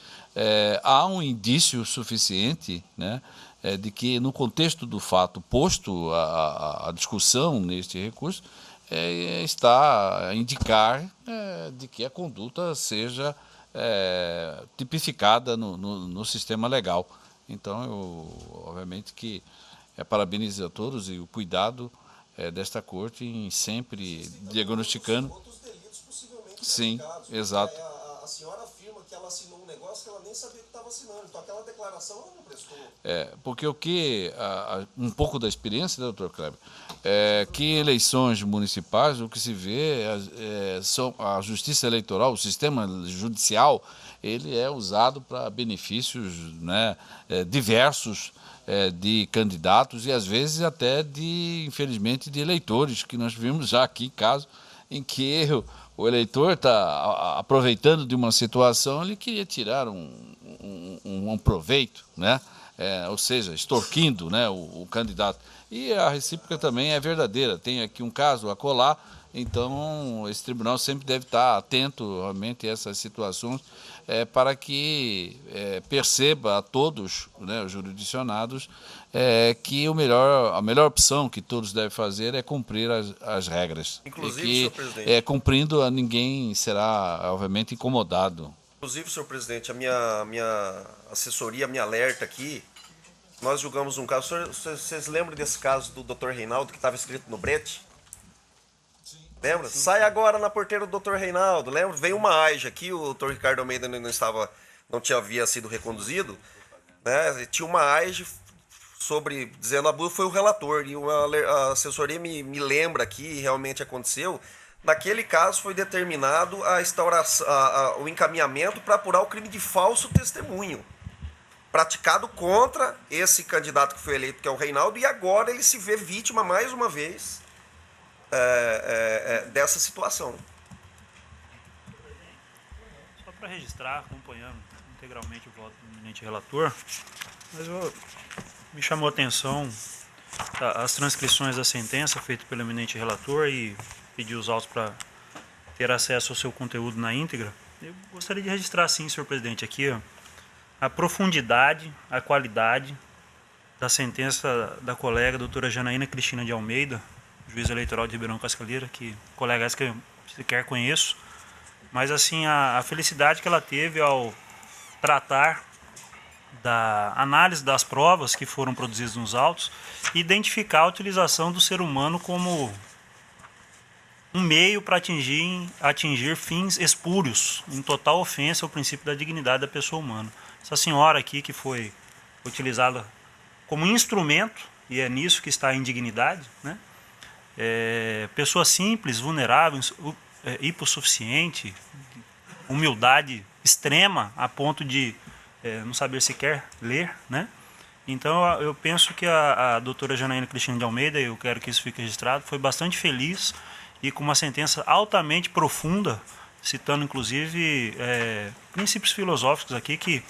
há um indício suficiente, né, de que, no contexto do fato posto a discussão neste recurso, está a indicar de que a conduta seja tipificada no sistema legal. Então, obviamente que parabenizo a todos e o cuidado desta corte em sempre diagnosticando. Outros delitos possivelmente Sim, praticados. exato. A senhora afirma que ela assinou um negócio que ela nem sabia que estava assinando. Então aquela declaração ela não prestou. Porque o que um pouco da experiência, doutor Kleber, que em eleições municipais o que se vê são a justiça eleitoral, o sistema judicial, ele é usado para benefícios, né, diversos de candidatos e às vezes até infelizmente, de eleitores, que nós vimos já aqui casos em que o eleitor está aproveitando de uma situação, ele queria tirar um proveito, né? Ou seja, extorquindo, né, o candidato. E a recíproca também é verdadeira. Tem aqui um caso a colar, então esse tribunal sempre deve estar atento realmente a essas situações para que perceba a todos, né, os jurisdicionados, que a melhor opção que todos devem fazer é cumprir as regras. Inclusive, e que, senhor presidente, cumprindo, ninguém será, obviamente, incomodado. Inclusive, senhor presidente, a minha assessoria me alerta aqui. Nós julgamos um caso. Vocês lembram desse caso do Dr. Reinaldo que estava escrito no brete? Lembra? Sim. Sai agora na porteira do Dr. Reinaldo. Lembra? Veio uma AIJA aqui, o Dr. Ricardo Almeida não havia sido reconduzido, né? Tinha uma AIJA dizendo abuso, foi o relator. E a assessoria me lembra aqui, realmente aconteceu. Naquele caso foi determinado a instauração, o encaminhamento para apurar o crime de falso testemunho praticado contra esse candidato que foi eleito, que é o Reinaldo, e agora ele se vê vítima mais uma vez dessa situação. Só para registrar, acompanhando integralmente o voto do eminente relator, mas me chamou a atenção as transcrições da sentença feita pelo eminente relator e pedi os autos para ter acesso ao seu conteúdo na íntegra. Eu gostaria de registrar, sim, senhor presidente, aqui a profundidade, a qualidade da sentença da colega doutora Janaína Cristina de Almeida, juiz eleitoral de Ribeirão Cascalheira, que colega essa que eu sequer conheço, mas assim a felicidade que ela teve ao tratar da análise das provas que foram produzidas nos autos e identificar a utilização do ser humano como um meio para atingir fins espúrios, em total ofensa ao princípio da dignidade da pessoa humana. Essa senhora aqui que foi utilizada como instrumento, e é nisso que está a indignidade, né? Pessoa simples, vulnerável, hipossuficiente, humildade extrema a ponto de não saber sequer ler, né? Então eu penso que a doutora Janaína Cristina de Almeida, eu quero que isso fique registrado, foi bastante feliz e com uma sentença altamente profunda, citando inclusive princípios filosóficos aqui que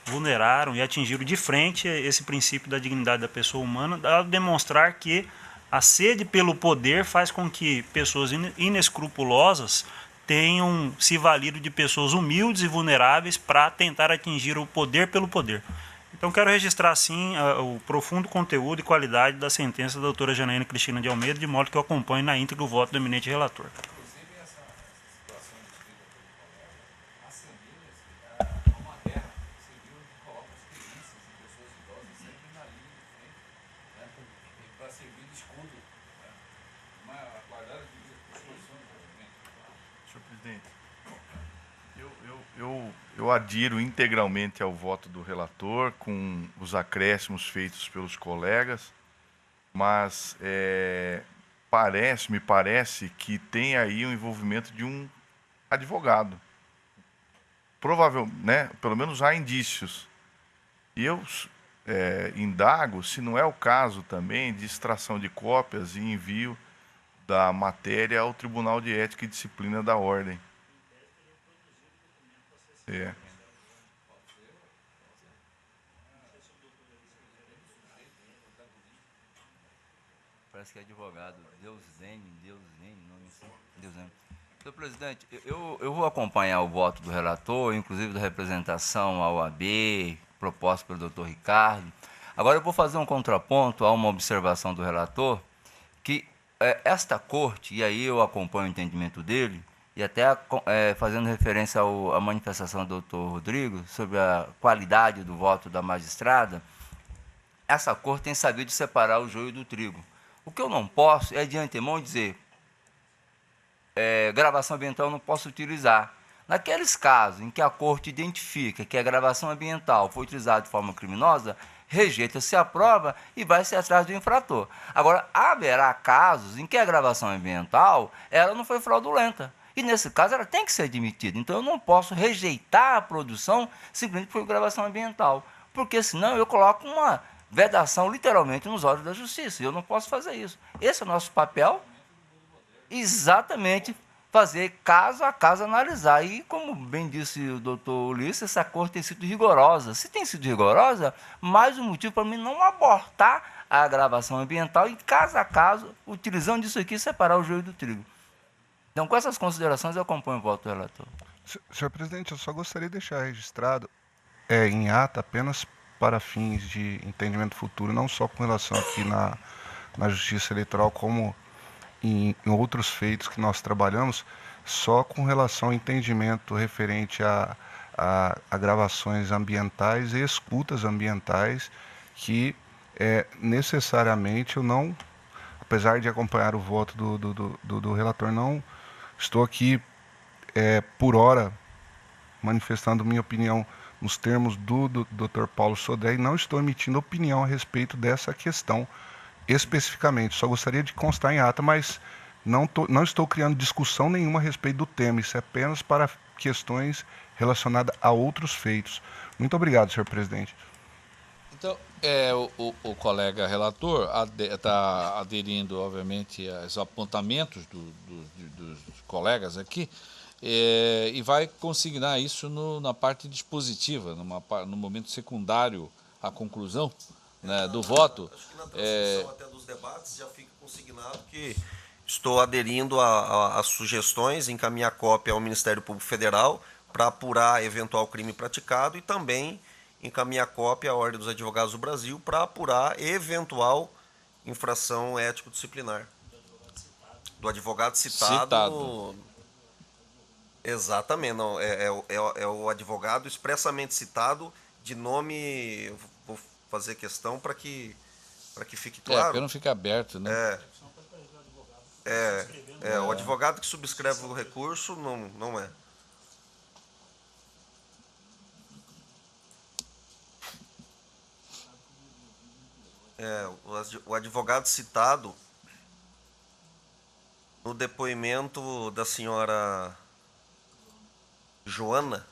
vulneraram e atingiram de frente esse princípio da dignidade da pessoa humana, ao demonstrar que a sede pelo poder faz com que pessoas inescrupulosas tenham se valido de pessoas humildes e vulneráveis para tentar atingir o poder pelo poder. Então quero registrar, sim, o profundo conteúdo e qualidade da sentença da doutora Janaína Cristina de Almeida, de modo que eu acompanhe na íntegra o voto do eminente relator. servir de escudo, guardar as devidas proporções, obviamente. Senhor presidente, eu adiro integralmente ao voto do relator, com os acréscimos feitos pelos colegas, mas me parece que tem aí o envolvimento de um advogado. Provavelmente, né, pelo menos há indícios. E eu indago se não é o caso também de extração de cópias e envio da matéria ao Tribunal de Ética e Disciplina da Ordem. Parece que é advogado. Deus N, nome assim. Deus N. Senhor presidente, eu vou acompanhar o voto do relator, inclusive da representação à OAB, proposta pelo doutor Ricardo. Agora eu vou fazer um contraponto a uma observação do relator, que esta corte, e aí eu acompanho o entendimento dele, e até fazendo referência à manifestação do doutor Rodrigo sobre a qualidade do voto da magistrada, essa corte tem sabido separar o joio do trigo. O que eu não posso é, de antemão, dizer gravação ambiental eu não posso utilizar. Naqueles casos em que a corte identifica que a gravação ambiental foi utilizada de forma criminosa, rejeita-se a prova e vai-se atrás do infrator. Agora, haverá casos em que a gravação ambiental ela não foi fraudulenta. E, nesse caso, ela tem que ser admitida. Então, eu não posso rejeitar a produção simplesmente por gravação ambiental, porque, senão, eu coloco uma vedação, literalmente, nos olhos da justiça. E eu não posso fazer isso. Esse é o nosso papel, exatamente, fazer caso a caso, analisar. E, como bem disse o doutor Ulisses, essa corte tem sido rigorosa. Se tem sido rigorosa, mais um motivo para mim não abortar a gravação ambiental e, caso a caso, utilizando isso aqui, separar o joio do trigo. Então, com essas considerações, eu acompanho o voto do relator. Senhor presidente, eu só gostaria de deixar registrado em ata apenas para fins de entendimento futuro, não só com relação aqui na Justiça Eleitoral, como em outros feitos que nós trabalhamos, só com relação ao entendimento referente a gravações ambientais e escutas ambientais, que necessariamente eu não, apesar de acompanhar o voto do relator, não estou aqui por hora manifestando minha opinião nos termos do Dr. Paulo Sodré, e não estou emitindo opinião a respeito dessa questão especificamente. Só gostaria de constar em ata, mas não estou criando discussão nenhuma a respeito do tema. Isso é apenas para questões relacionadas a outros feitos. Muito obrigado, senhor presidente. Então, o colega relator está aderindo, obviamente, aos apontamentos dos colegas aqui, e vai consignar isso na parte dispositiva, no momento secundário à conclusão, né, do voto. Acho que na transcrição até dos debates já fica consignado que estou aderindo às sugestões, encaminhar cópia ao Ministério Público Federal para apurar eventual crime praticado e também encaminhar cópia à Ordem dos Advogados do Brasil para apurar eventual infração ético-disciplinar. Do advogado citado. Exatamente, não, é o advogado expressamente citado de nome. Vou fazer questão para que fique claro. Porque não fica aberto, né? O advogado que subscreve o recurso não é. O advogado citado no depoimento da senhora Joana,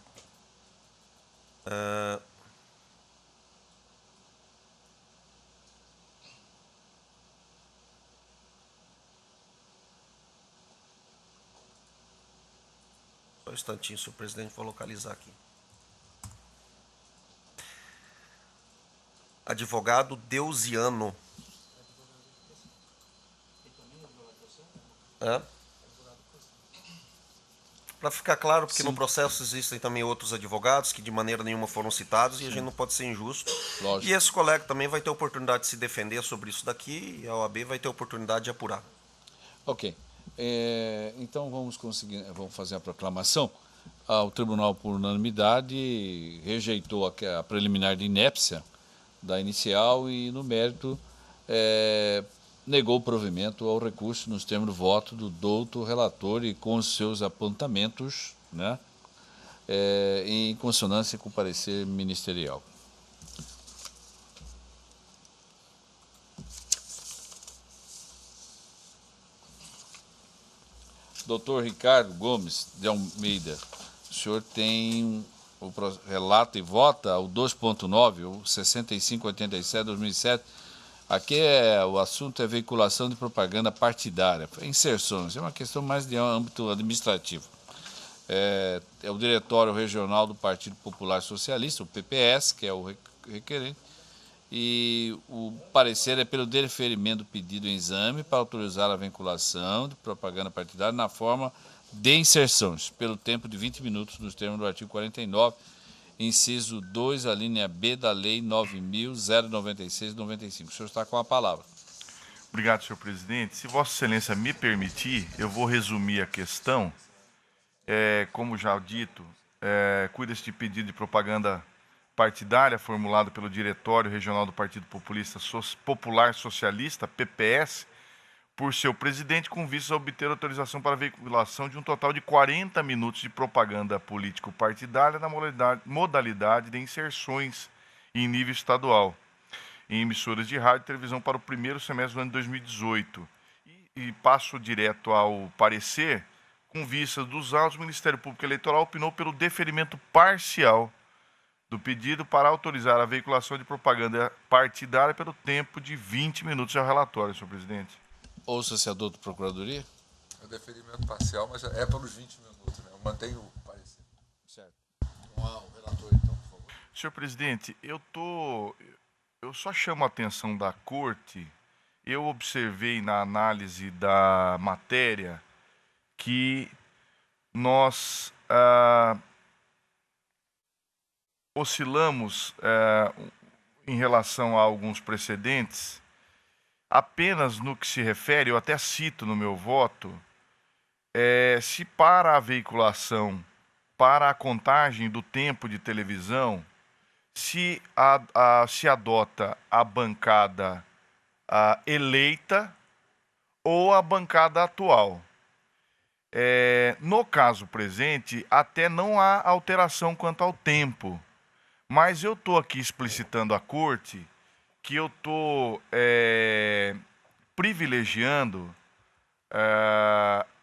só um instantinho, senhor presidente, vou localizar aqui. Advogado Deusiano. Para ficar claro, porque no processo existem também outros advogados que de maneira nenhuma foram citados e a gente não pode ser injusto. Lógico. E esse colega também vai ter oportunidade de se defender sobre isso daqui e a OAB vai ter oportunidade de apurar. Ok. Então vamos fazer a proclamação. O Tribunal, por unanimidade, rejeitou a preliminar de inépcia da inicial e, no mérito, negou o provimento ao recurso nos termos do voto do doutor relator e com os seus apontamentos, né, em consonância com o parecer ministerial. Doutor Ricardo Gomes de Almeida, o senhor tem o relato e vota o 2.9, o 6587-2007. Aqui o assunto é veiculação de propaganda partidária, inserções, é uma questão mais de âmbito administrativo. É o Diretório Regional do Partido Popular Socialista, o PPS, que é o requerente, e o parecer é pelo deferimento do pedido em exame para autorizar a vinculação de propaganda partidária na forma de inserções, pelo tempo de 20 minutos, nos termos do artigo 49, inciso 2, a linha B da Lei 9.096/95. O senhor está com a palavra. Obrigado, senhor presidente. Se Vossa Excelência me permitir, eu vou resumir a questão. Como já dito, cuida-se de pedido de propaganda partidária formulado pelo Diretório Regional do Partido Popular Socialista, PPS, por seu presidente, com vistas a obter autorização para a veiculação de um total de 40 minutos de propaganda político-partidária na modalidade de inserções em nível estadual, em emissoras de rádio e televisão para o primeiro semestre do ano de 2018. E passo direto ao parecer. Com vistas dos autos, o Ministério Público Eleitoral opinou pelo deferimento parcial do pedido para autorizar a veiculação de propaganda partidária pelo tempo de 20 minutos ao relatório, senhor presidente. Ouça-se a doutora Procuradoria. É o deferimento parcial, mas é pelos 20 minutos, né? Eu mantenho o parecer. Certo. O relator, então, por favor. Senhor presidente, eu só chamo a atenção da Corte. Eu observei na análise da matéria que nós oscilamos em relação a alguns precedentes, apenas no que se refere, eu até cito no meu voto, se para a veiculação, para a contagem do tempo de televisão, se adota a bancada eleita ou a bancada atual. No caso presente, até não há alteração quanto ao tempo, mas eu estou aqui explicitando à Corte que eu estou privilegiando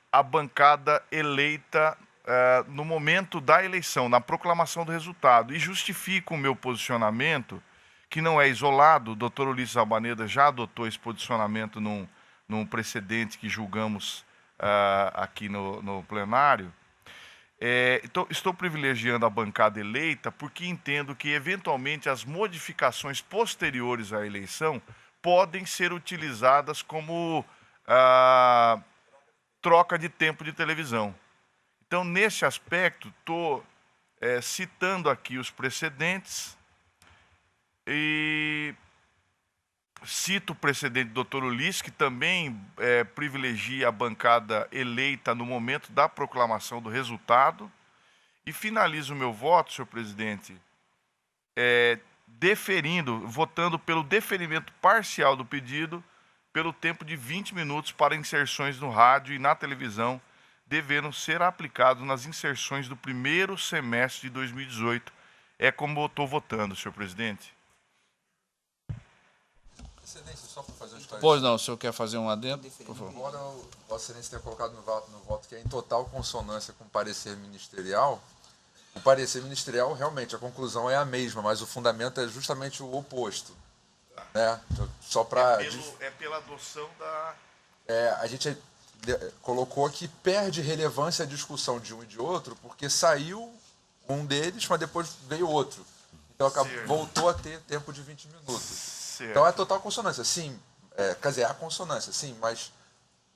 a bancada eleita no momento da eleição, na proclamação do resultado, e justifico o meu posicionamento, que não é isolado. O doutor Ulisses Albaneda já adotou esse posicionamento num precedente que julgamos aqui no plenário. Então, estou privilegiando a bancada eleita porque entendo que, eventualmente, as modificações posteriores à eleição podem ser utilizadas como troca de tempo de televisão. Então, nesse aspecto, estou citando aqui os precedentes e cito o precedente do doutor Ulisses, que também privilegia a bancada eleita no momento da proclamação do resultado, e finalizo o meu voto, senhor presidente, votando pelo deferimento parcial do pedido, pelo tempo de 20 minutos para inserções no rádio e na televisão, devendo ser aplicados nas inserções do primeiro semestre de 2018. É como eu estou votando, senhor presidente. Excelência, só para fazer um esclarecimento. Pois não, o senhor quer fazer um adendo? Por favor. Embora o Vossa Excelência tenha colocado no voto que é em total consonância com o parecer ministerial, o parecer ministerial, realmente, a conclusão é a mesma, mas o fundamento é justamente o oposto. Né? Só para... É pela adoção da... a gente colocou que perde relevância a discussão de um e de outro, porque saiu um deles, mas depois veio outro. Então voltou a ter tempo de 20 minutos. Certo. Então é total consonância, sim. Quer dizer, há consonância, sim, mas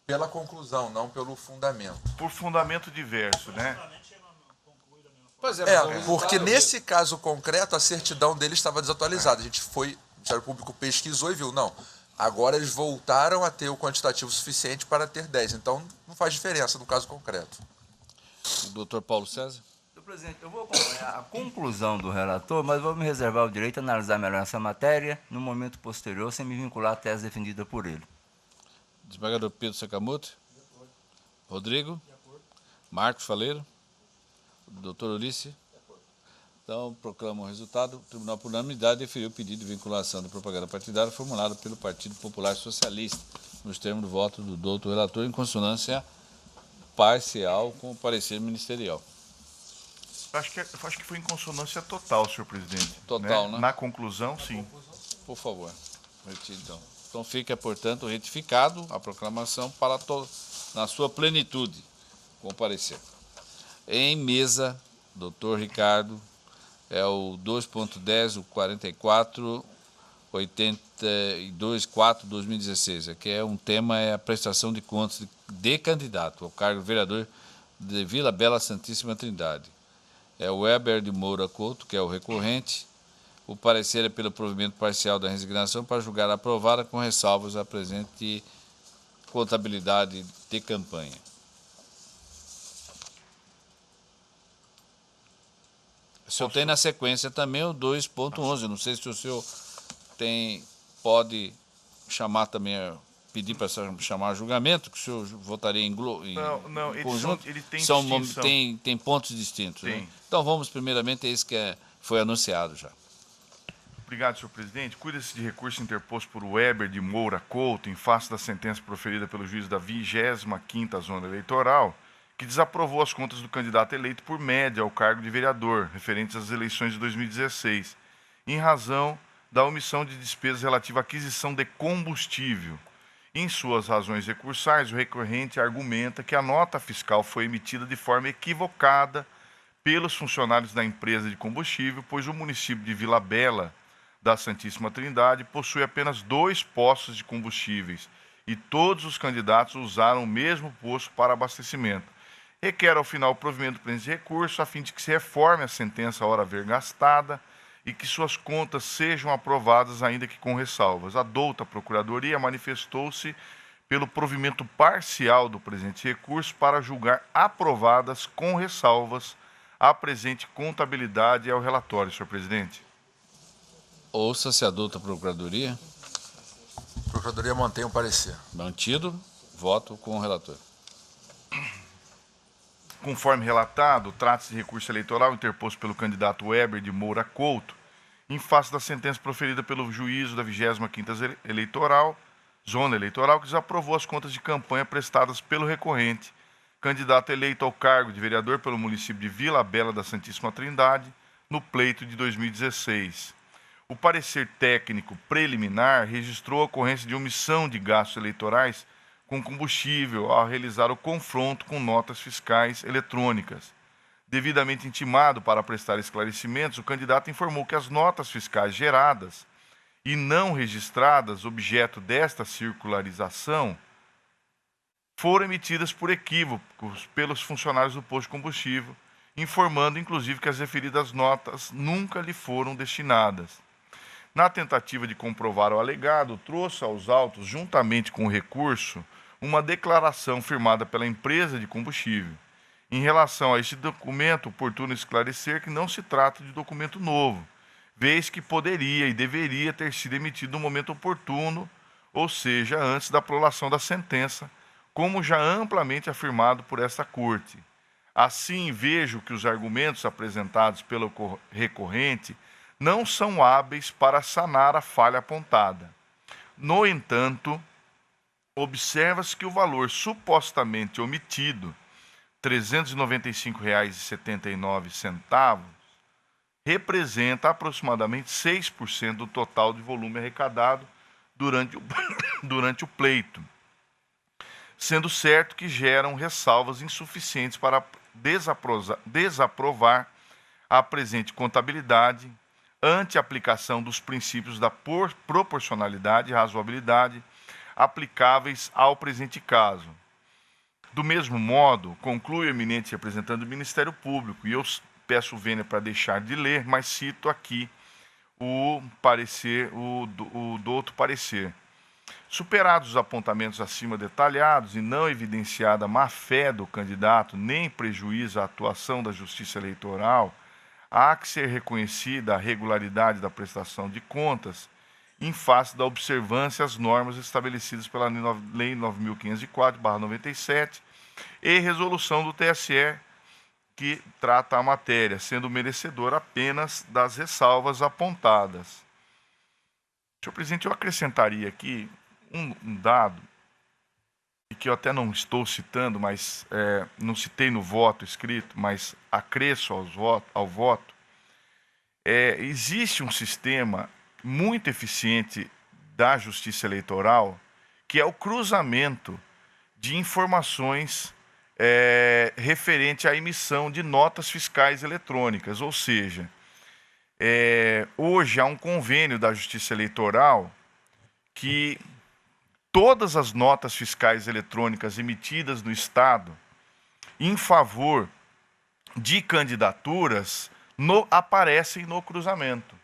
pela conclusão, não pelo fundamento. Por fundamento diverso, né? Pois porque nesse caso concreto, a certidão dele estava desatualizada. A gente foi, o Ministério Público pesquisou e viu, não. Agora eles voltaram a ter o quantitativo suficiente para ter 10. Então, não faz diferença no caso concreto. O doutor Paulo César? Senhor presidente, eu vou acompanhar a conclusão do relator, mas vou me reservar o direito de analisar melhor essa matéria no momento posterior, sem me vincular à tese defendida por ele. Desembargador Pedro Sakamoto. Rodrigo. Marcos Faleiro. Doutor Ulisses. Então, proclamo o resultado. O Tribunal, por unanimidade, deferiu o pedido de vinculação da propaganda partidária formulado pelo Partido Popular Socialista, nos termos do voto do doutor relator, em consonância parcial com o parecer ministerial. Acho que foi em consonância total, senhor presidente. Total, né? Na conclusão, sim. Por favor, retire então. Então fica, portanto, retificado a proclamação para na sua plenitude, com o parecer. Em mesa, doutor Ricardo, é o 2.10, o 44.82.4/2016. Aqui é um tema, é a prestação de contas de candidato ao cargo de vereador de Vila Bela Santíssima Trindade. É o Weber de Moura Couto, que é o recorrente. O parecer é pelo provimento parcial da resignação para julgar aprovada com ressalvas à presente contabilidade de campanha. O senhor tem na sequência também o 2.11. Não sei se o senhor pode chamar também, pedir para chamar julgamento, que o senhor votaria em conjunto. Ele tem tem pontos distintos. Tem. Né? Então vamos primeiramente a esse que foi anunciado já. Obrigado, senhor presidente. Cuida-se de recurso interposto por Weber de Moura Couto em face da sentença proferida pelo juiz da 25ª Zona Eleitoral, que desaprovou as contas do candidato eleito por média ao cargo de vereador, referentes às eleições de 2016, em razão da omissão de despesas relativa à aquisição de combustível. Em suas razões recursais, o recorrente argumenta que a nota fiscal foi emitida de forma equivocada pelos funcionários da empresa de combustível, pois o município de Vila Bela da Santíssima Trindade possui apenas 2 postos de combustíveis e todos os candidatos usaram o mesmo posto para abastecimento. Requer ao final o provimento do presente recurso a fim de que se reforme a sentença a hora haver gastada e que suas contas sejam aprovadas, ainda que com ressalvas. A douta Procuradoria manifestou-se pelo provimento parcial do presente recurso para julgar aprovadas com ressalvas a presente contabilidade e ao relatório, senhor presidente. Ouça-se a douta Procuradoria. A Procuradoria mantém o parecer. Mantido. Voto com o relator. Conforme relatado, trata-se de recurso eleitoral interposto pelo candidato Weber de Moura Couto, em face da sentença proferida pelo juízo da 25ª Zona Eleitoral, que desaprovou as contas de campanha prestadas pelo recorrente, candidato eleito ao cargo de vereador pelo município de Vila Bela da Santíssima Trindade, no pleito de 2016. O parecer técnico preliminar registrou a ocorrência de omissão de gastos eleitorais com combustível ao realizar o confronto com notas fiscais eletrônicas. Devidamente intimado para prestar esclarecimentos, o candidato informou que as notas fiscais geradas e não registradas, objeto desta circularização, foram emitidas por equívocos pelos funcionários do posto de combustível, informando inclusive que as referidas notas nunca lhe foram destinadas. Na tentativa de comprovar o alegado, trouxe aos autos, juntamente com o recurso, uma declaração firmada pela empresa de combustível. Em relação a este documento, oportuno esclarecer que não se trata de documento novo, vez que poderia e deveria ter sido emitido no momento oportuno, ou seja, antes da prolação da sentença, como já amplamente afirmado por esta Corte. Assim, vejo que os argumentos apresentados pelo recorrente não são hábeis para sanar a falha apontada. No entanto, observa-se que o valor supostamente omitido, R$ 395,79, representa aproximadamente 6% do total de volume arrecadado durante o pleito, sendo certo que geram ressalvas insuficientes para desaprovar a presente contabilidade ante a aplicação dos princípios da proporcionalidade e razoabilidade aplicáveis ao presente caso. Do mesmo modo, conclui o eminente representante do Ministério Público, e eu peço vênia para deixar de ler, mas cito aqui o parecer, do outro parecer. Superados os apontamentos acima detalhados e não evidenciada a má-fé do candidato, nem prejuízo à atuação da Justiça Eleitoral, há que ser reconhecida a regularidade da prestação de contas em face da observância às normas estabelecidas pela Lei 9.504/97 e resolução do TSE que trata a matéria, sendo merecedor apenas das ressalvas apontadas. Senhor presidente, eu acrescentaria aqui um dado, que eu até não estou citando, mas não citei no voto escrito, mas acresço ao voto. Existe um sistema muito eficiente da Justiça Eleitoral, que é o cruzamento de informações referente à emissão de notas fiscais eletrônicas, ou seja, hoje há um convênio da Justiça Eleitoral que todas as notas fiscais eletrônicas emitidas no Estado em favor de candidaturas aparecem no cruzamento.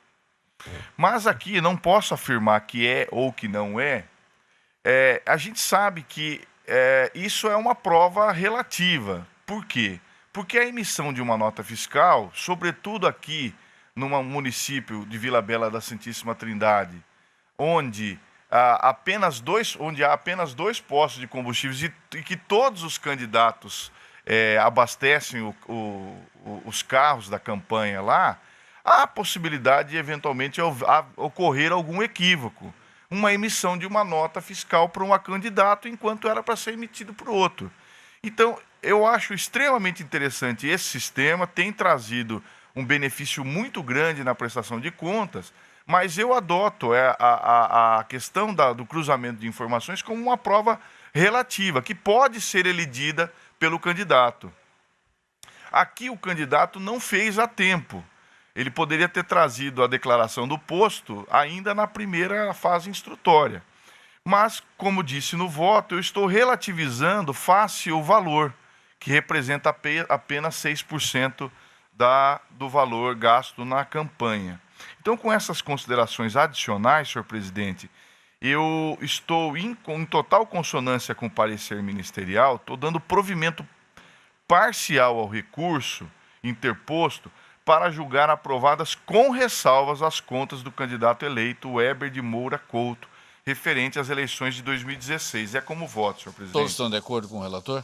Mas aqui não posso afirmar que é ou que não é. A gente sabe que isso é uma prova relativa. Por quê? Porque a emissão de uma nota fiscal, sobretudo aqui no município de Vila Bela da Santíssima Trindade, onde há apenas dois postos de combustíveis e que todos os candidatos abastecem os carros da campanha lá, há a possibilidade de eventualmente ocorrer algum equívoco, uma emissão de uma nota fiscal para um candidato enquanto era para ser emitido para o outro. Então, eu acho extremamente interessante esse sistema, tem trazido um benefício muito grande na prestação de contas, mas eu adoto a questão do cruzamento de informações como uma prova relativa, que pode ser elidida pelo candidato. Aqui o candidato não fez a tempo. Ele poderia ter trazido a declaração do posto ainda na primeira fase instrutória. Mas, como disse no voto, eu estou relativizando face o valor, que representa apenas 6% do valor gasto na campanha. Então, com essas considerações adicionais, senhor presidente, eu estou em total consonância com o parecer ministerial, estou dando provimento parcial ao recurso interposto para julgar aprovadas com ressalvas as contas do candidato eleito Weber de Moura Couto, referente às eleições de 2016. É como voto, senhor presidente. Todos estão de acordo com o relator?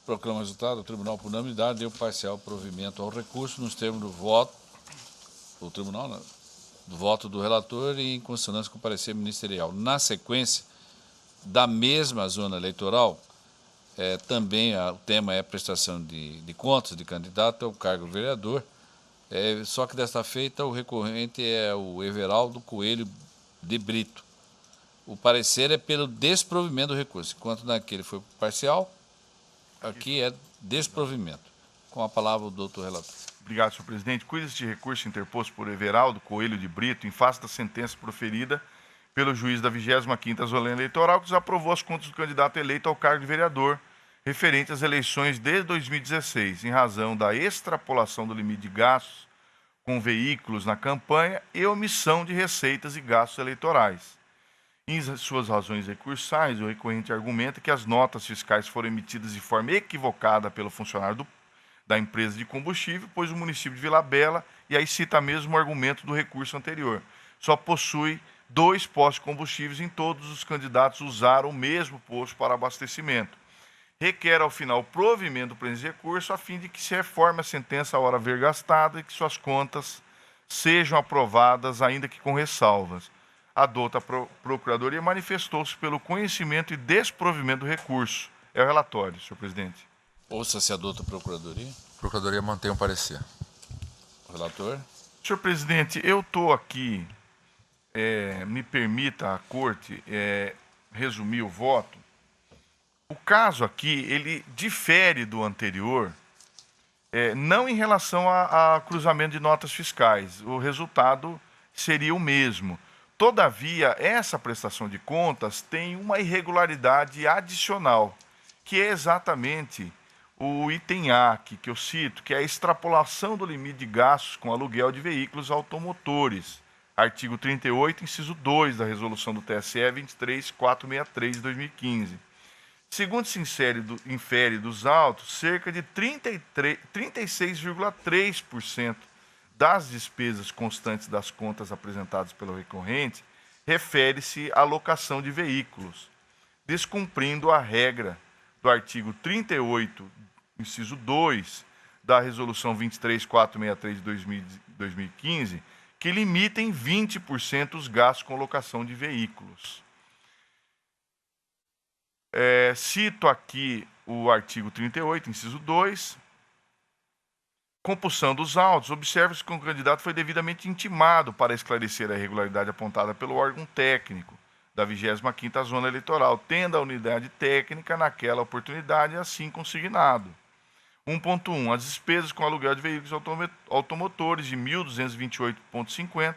Proclama o resultado. O tribunal, por unanimidade, deu parcial provimento ao recurso nos termos do voto. O tribunal, né? Do voto do relator e em consonância com o parecer ministerial. Na sequência da mesma zona eleitoral, também o tema é prestação de contas de candidato ao cargo de vereador, só que desta feita o recorrente é o Everaldo Coelho de Brito. O parecer é pelo desprovimento do recurso, enquanto naquele foi parcial, aqui é desprovimento. Com a palavra o doutor relator. Obrigado, senhor presidente. Cuida-se de recurso interposto por Everaldo Coelho de Brito em face da sentença proferida pelo juiz da 25ª Zona Eleitoral, que desaprovou as contas do candidato eleito ao cargo de vereador referente às eleições de 2016, em razão da extrapolação do limite de gastos com veículos na campanha e omissão de receitas e gastos eleitorais. Em suas razões recursais, o recorrente argumenta que as notas fiscais foram emitidas de forma equivocada pelo funcionário da empresa de combustível, pois o município de Vila Bela, e aí cita mesmo o argumento do recurso anterior, só possui 2 postos de combustíveis em todos os candidatos usaram o mesmo posto para abastecimento. Requer, ao final, provimento do presente recurso, a fim de que se reforme a sentença a hora ver gastada e que suas contas sejam aprovadas, ainda que com ressalvas. Adota a Procuradoria e manifestou-se pelo conhecimento e desprovimento do recurso. É o relatório, senhor presidente. Ouça-se adota a Procuradoria. A Procuradoria mantém o parecer. O relator. Senhor presidente, eu estou aqui, me permita a corte resumir o voto. O caso aqui, ele difere do anterior, não em relação a cruzamento de notas fiscais. O resultado seria o mesmo. Todavia, essa prestação de contas tem uma irregularidade adicional, que é exatamente o item A, que eu cito, que é a extrapolação do limite de gastos com aluguel de veículos automotores. Artigo 38, inciso 2 da resolução do TSE 23463 de 2015. Segundo se infere dos autos, cerca de 36,3% das despesas constantes das contas apresentadas pelo recorrente refere-se à locação de veículos, descumprindo a regra do artigo 38, inciso 2, da Resolução 23463 de 2015, que limita em 20% os gastos com locação de veículos. Cito aqui o artigo 38, inciso 2, compulsão dos autos. Observe-se que o candidato foi devidamente intimado para esclarecer a irregularidade apontada pelo órgão técnico da 25ª Zona Eleitoral, tendo a unidade técnica naquela oportunidade assim consignado. 1.1. As despesas com aluguel de veículos automotores de 1.228,50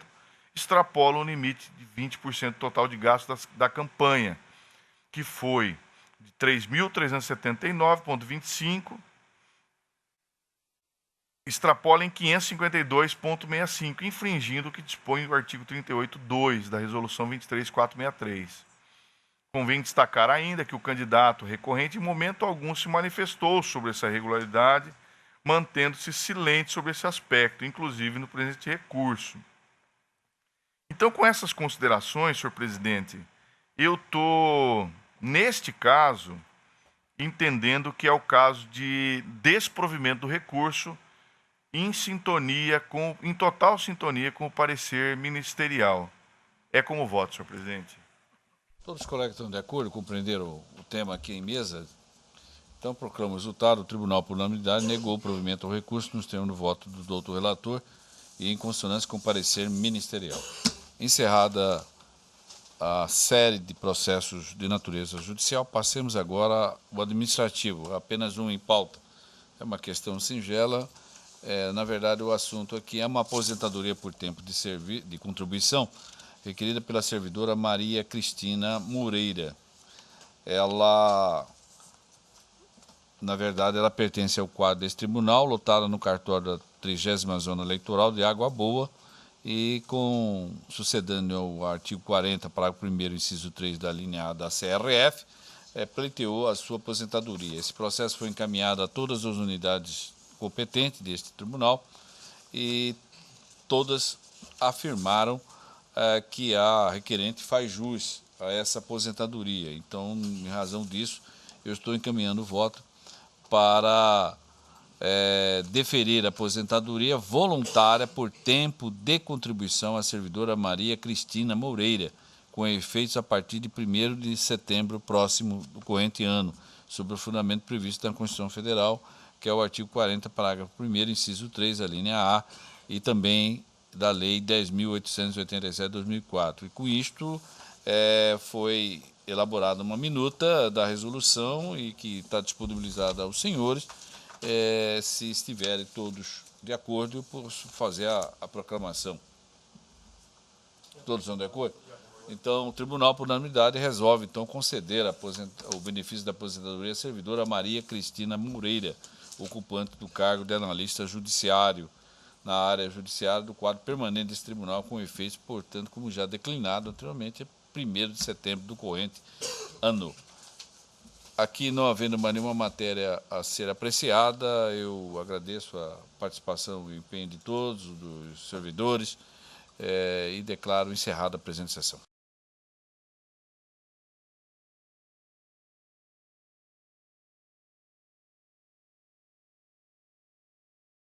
extrapolam o limite de 20% total de gastos da campanha, que foi de 3.379,25, extrapola em 552,65, infringindo o que dispõe o artigo 38.2 da Resolução 23463. Convém destacar ainda que o candidato recorrente em momento algum se manifestou sobre essa irregularidade, mantendo-se silente sobre esse aspecto, inclusive no presente recurso. Então, com essas considerações, senhor presidente, eu estou, neste caso, entendendo que é o caso de desprovimento do recurso em total sintonia com o parecer ministerial. É como voto, senhor presidente. Todos os colegas estão de acordo, compreenderam o tema aqui em mesa? Então, proclamo o resultado. O tribunal, por unanimidade, negou o provimento ao recurso nos termos do voto do doutor relator e em consonância com o parecer ministerial. Encerrada a série de processos de natureza judicial, passemos agora ao administrativo, apenas um em pauta. É uma questão singela. Na verdade, o assunto aqui é uma aposentadoria por tempo de contribuição requerida pela servidora Maria Cristina Moreira. Ela, na verdade, ela pertence ao quadro desse tribunal, lotada no cartório da 30ª Zona Eleitoral de Água Boa e sucedendo ao artigo 40, parágrafo 1º, inciso 3 da linha A da CRF, pleiteou a sua aposentadoria. Esse processo foi encaminhado a todas as unidades competentes deste tribunal e todas afirmaram que a requerente faz jus a essa aposentadoria. Então, em razão disso, eu estou encaminhando o voto para deferir a aposentadoria voluntária por tempo de contribuição à servidora Maria Cristina Moreira, com efeitos a partir de 1º de setembro próximo do corrente ano, sob o fundamento previsto na Constituição Federal, que é o artigo 40, parágrafo 1º, inciso 3, a linha A, e também da Lei 10.887 de 2004. E com isto foi elaborada uma minuta da resolução e que está disponibilizada aos senhores. Se estiverem todos de acordo, eu posso fazer a proclamação. Todos são de acordo? Então, o Tribunal, por unanimidade, resolve então conceder o benefício da aposentadoria à servidora Maria Cristina Moreira, ocupante do cargo de analista judiciário na área judiciária do quadro permanente desse tribunal, com efeitos, portanto, como já declinado anteriormente, 1º de setembro do corrente ano. Aqui, não havendo mais nenhuma matéria a ser apreciada, eu agradeço a participação e o empenho de todos, dos servidores, e declaro encerrada a presente sessão.